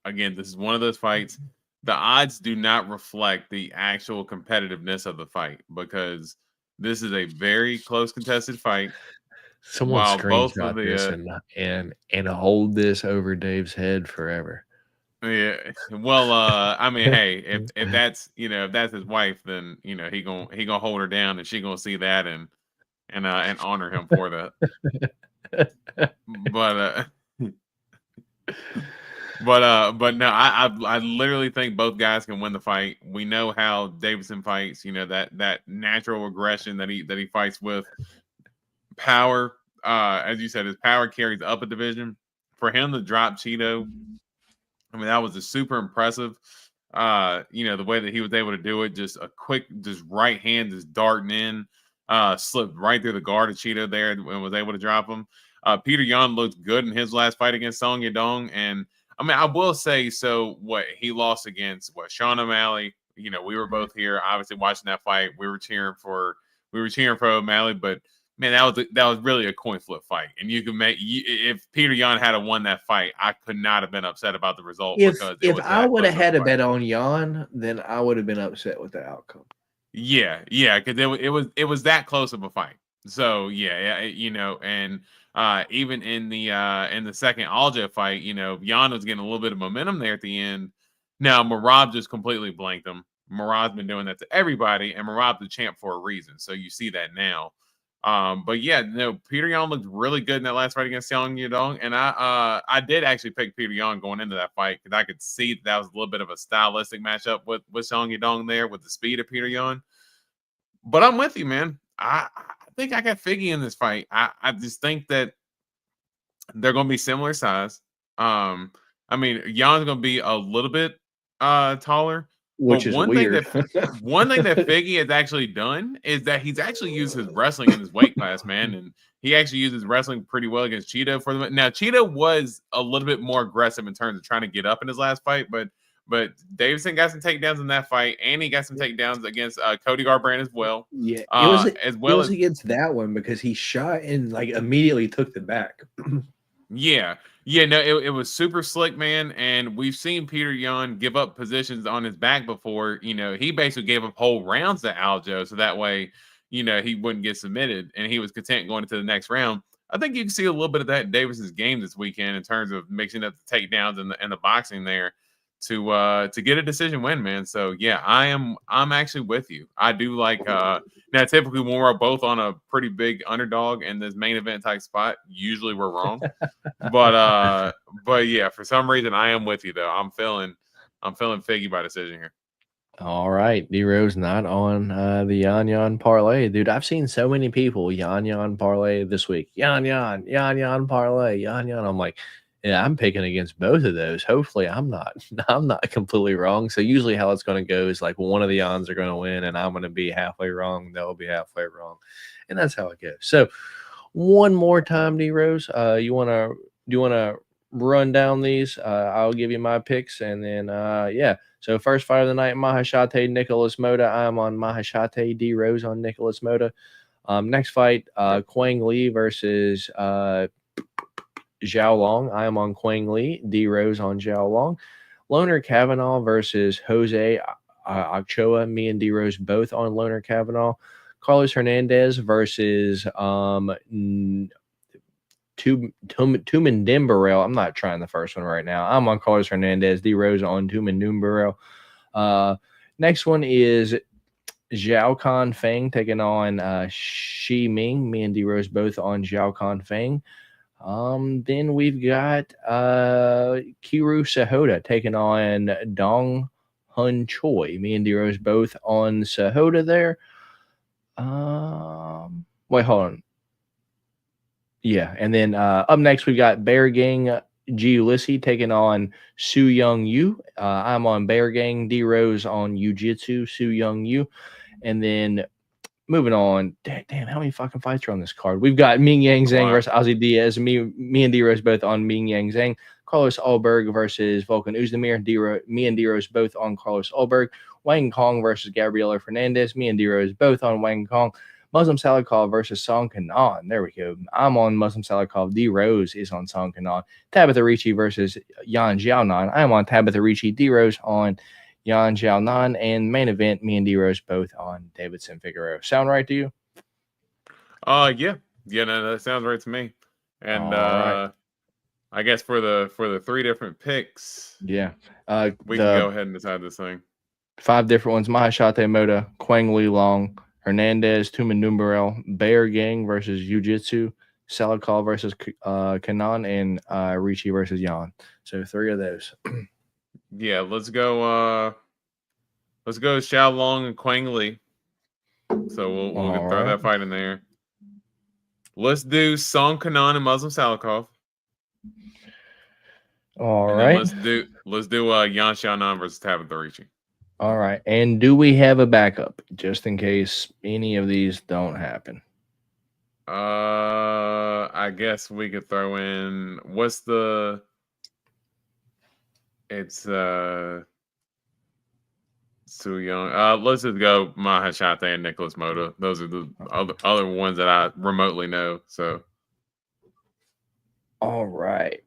this is one of those fights. The odds do not reflect the actual competitiveness of the fight, because this is a very close contested fight. Someone screenshot this and hold this over Dave's head forever. Yeah. Well, hey, if that's if that's his wife, then he gonna hold her down, and she gonna see that and honor him for that. But but no, I literally think both guys can win the fight. We know how Davidson fights. You know, that natural aggression that he fights with. Power, as you said, his power carries up a division. For him to drop Cheeto, I mean, that was a super impressive. You know, the way that he was able to do it, just a quick, just right hand, just darting in, slipped right through the guard of Cheeto there and was able to drop him. Peter Yan looked good in his last fight against Song Yadong. And I mean, I will say, so what he lost against Sean O'Malley. You know, we were both here, obviously watching that fight. We were cheering for O'Malley, but man, that was really a coin flip fight. And you can if Peter Yan had won that fight, I could not have been upset about the result. If I would have had a bet on Yan, then I would have been upset with the outcome. Yeah, because it was that close of a fight. So yeah, you know, and even in the second Aljo fight, you know, Yan was getting a little bit of momentum there at the end. Now Merab just completely blanked him. Merab's been doing that to everybody, and Merab's the champ for a reason. So you see that now. But yeah, no, Peter Yan looked really good in that last fight against Song Yadong, and I did actually pick Peter Yan going into that fight because I could see that was a little bit of a stylistic matchup with Song Yadong there with the speed of Peter Yan. But I'm with you, man. I think I got Figgy in this fight. I just think that they're going to be similar size. I mean, Yan's going to be a little bit taller. Which is weird. One thing that Figgy has actually done is that he's actually used his wrestling in his weight class, man. And he actually uses wrestling pretty well against Cheeto for the now. Cheeto was a little bit more aggressive in terms of trying to get up in his last fight, but Davidson got some takedowns in that fight, and he got some takedowns against Cody Garbrandt as well. Yeah, it was against that one because he shot and like immediately took the back. Yeah, no, it was super slick, man. And we've seen Peter Yan give up positions on his back before. You know, he basically gave up whole rounds to Aljo, so that way, you know, he wouldn't get submitted, and he was content going into the next round. I think you can see a little bit of that in Davidson's game this weekend in terms of mixing up the takedowns and the boxing there to get a decision win, man. So yeah, I'm actually with you. I do like now typically when we're both on a pretty big underdog in this main event type spot, usually we're wrong. but yeah, for some reason I am with you though. I'm feeling Figgy by decision here. All right, D-Rose not on the Yan parlay, dude. I've seen so many people Yan parlay this week. Yan parlay, Yan. I'm like, yeah, I'm picking against both of those. Hopefully, I'm not completely wrong. So usually, how it's going to go is like one of the Yans are going to win, and I'm going to be halfway wrong. They'll be halfway wrong, and that's how it goes. So one more time, D-Rose, do you want to run down these? I'll give you my picks, and then yeah. So first fight of the night, Mahashate Nicholas Moda. I'm on Mahashate. D-Rose on Nicholas Moda. Next fight, Quang Lee versus Zhao Long. I am on Quang Lee. D-Rose on Zhao Long. Loner Kavanaugh versus Jose Ochoa. Me and D-Rose both on Loner Kavanaugh. Carlos Hernandez versus Tumen Dimbarel. I'm not trying the first one right now. I'm on Carlos Hernandez. D-Rose on Tumen Dimbarel. Next one is Zhao Kan Feng taking on Shi Ming. Me and D-Rose both on Zhao Kan Feng. Then we've got Kiru Sahota taking on Dong Hun Choi. Me and D-Rose both on Sahota there. Wait, hold on. Yeah, and then up next we got Bear Gang G Ulysses taking on Su Young Yu. I'm on Bear Gang. D-Rose on Jiu Jitsu. Su Young Yu, and then moving on. Damn, how many fucking fights are on this card? We've got Ming Yang Zhang versus Ozzy Diaz. Me and D-Rose both on Ming Yang Zhang. Carlos Alberg versus Volkan Oezdemir. Me and D-Rose both on Carlos Alberg. Wang Kong versus Gabriela Fernandez. Me and D-Rose both on Wang Kong. Muslim Salikov versus Song Kanan. There we go. I'm on Muslim Salikov. D-Rose is on Song Kanan. Tabitha Ricci versus Yan Xiaonan. I'm on Tabitha Ricci. D-Rose on Yan Xiaonan. And main event, me and D-Rose both on Davidson Figueiredo. Sound right to you? Yeah, no, that sounds right to me. And right. I guess for the three different picks, yeah, we can go ahead and decide this thing. 5 different ones: Mahashate Moda, Quang Li Long, Hernandez, Tumen Dumbarel, Bear Gang versus Jiu Jitsu, Salikov versus Kanan, and Ricci versus Jan. So 3 of those. Yeah, let's go Xiao Long and Quang Li. So we'll throw that fight in there. Let's do Song Kanan and Muslim Salikov. All and right. Let's do Yan Xiaonan versus Tabitha Ricci. All right. And do we have a backup just in case any of these don't happen? I guess we could throw in it's Su Young. Let's just go Mahashate and Nicholas Mota. Those are the other ones that I remotely know. So all right.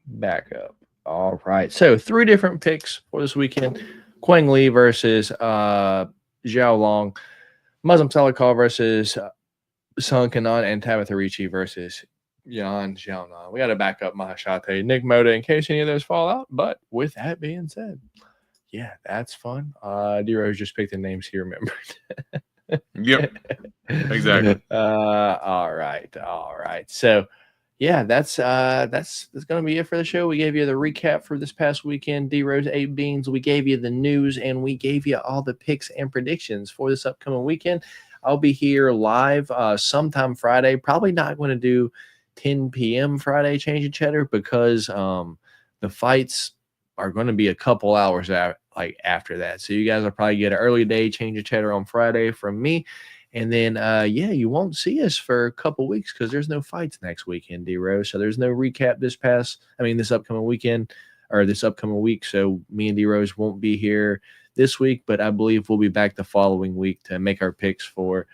Backup. All right. So 3 different picks for this weekend. Quang Li versus Zhao Long. Muslim Salikov versus Sung Kanan, and Tabitha Ricci versus Yan Xiaonan. We got to back up Mahashate, Nick Mota in case any of those fall out. But with that being said, yeah, that's fun. D-Rose just picked the names he remembered. Yep. Exactly. All right. So yeah, that's gonna be it for the show. We gave you the recap for this past weekend. D-Rose 8 Beans. We gave you the news, and we gave you all the picks and predictions for this upcoming weekend. I'll be here live sometime Friday. Probably not going to do 10 p.m. Friday Change of Cheddar because the fights are going to be a couple hours after that. So you guys will probably get an early day Change of Cheddar on Friday from me. And then, you won't see us for a couple weeks because there's no fights next weekend, D-Rose. So there's no recap this upcoming weekend or this upcoming week. So me and D-Rose won't be here this week, but I believe we'll be back the following week to make our picks for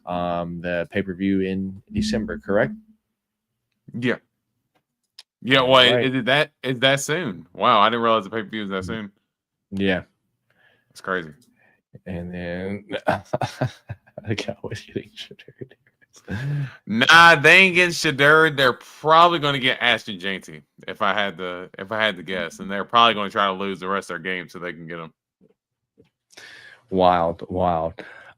the pay-per-view in December, correct? Yeah. Yeah, well, right. is that soon? Wow, I didn't realize the pay-per-view was that soon. Yeah. It's crazy. And then the Cowboys getting Shadur. Nah, they ain't getting Shadur. They're probably going to get Ashton Janty if I had to guess, and they're probably going to try to lose the rest of their game so they can get them. Wild.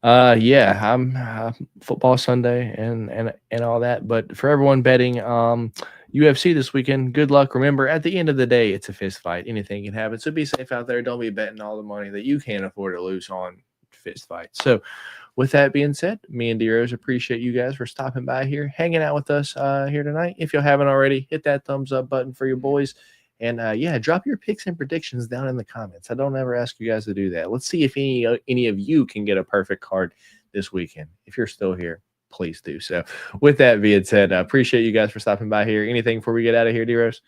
Yeah, I'm football Sunday and all that. But for everyone betting UFC this weekend, good luck. Remember, at the end of the day, it's a fist fight. Anything can happen. So be safe out there. Don't be betting all the money that you can't afford to lose on fist fights. So with that being said, me and D-Rose appreciate you guys for stopping by here, hanging out with us here tonight. If you haven't already, hit that thumbs up button for your boys. And drop your picks and predictions down in the comments. I don't ever ask you guys to do that. Let's see if any of you can get a perfect card this weekend. If you're still here, please do so. With that being said, I appreciate you guys for stopping by here. Anything before we get out of here, D-Rose?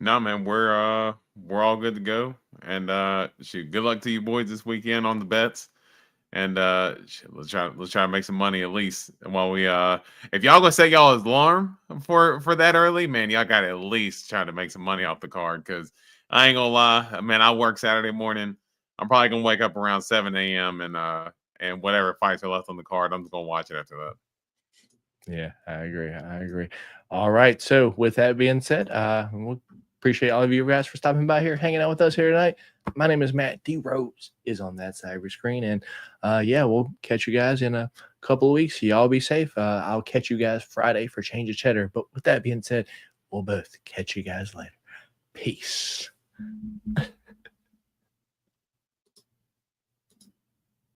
No, man, we're all good to go. And good luck to you boys this weekend on the bets. And let's try to make some money at least while we if y'all gonna set y'all's alarm for that early, man, y'all gotta at least try to make some money off the card because I ain't gonna lie, man, I work Saturday morning. I'm probably gonna wake up around 7 a.m. and whatever fights are left on the card, I'm just gonna watch it after that. Yeah, I agree. All right. So with that being said, we'll appreciate all of you guys for stopping by here, hanging out with us here tonight. My name is Matt. D-Rose is on that side of your screen. And we'll catch you guys in a couple of weeks. Y'all be safe. I'll catch you guys Friday for Change of Cheddar. But with that being said, we'll both catch you guys later. Peace.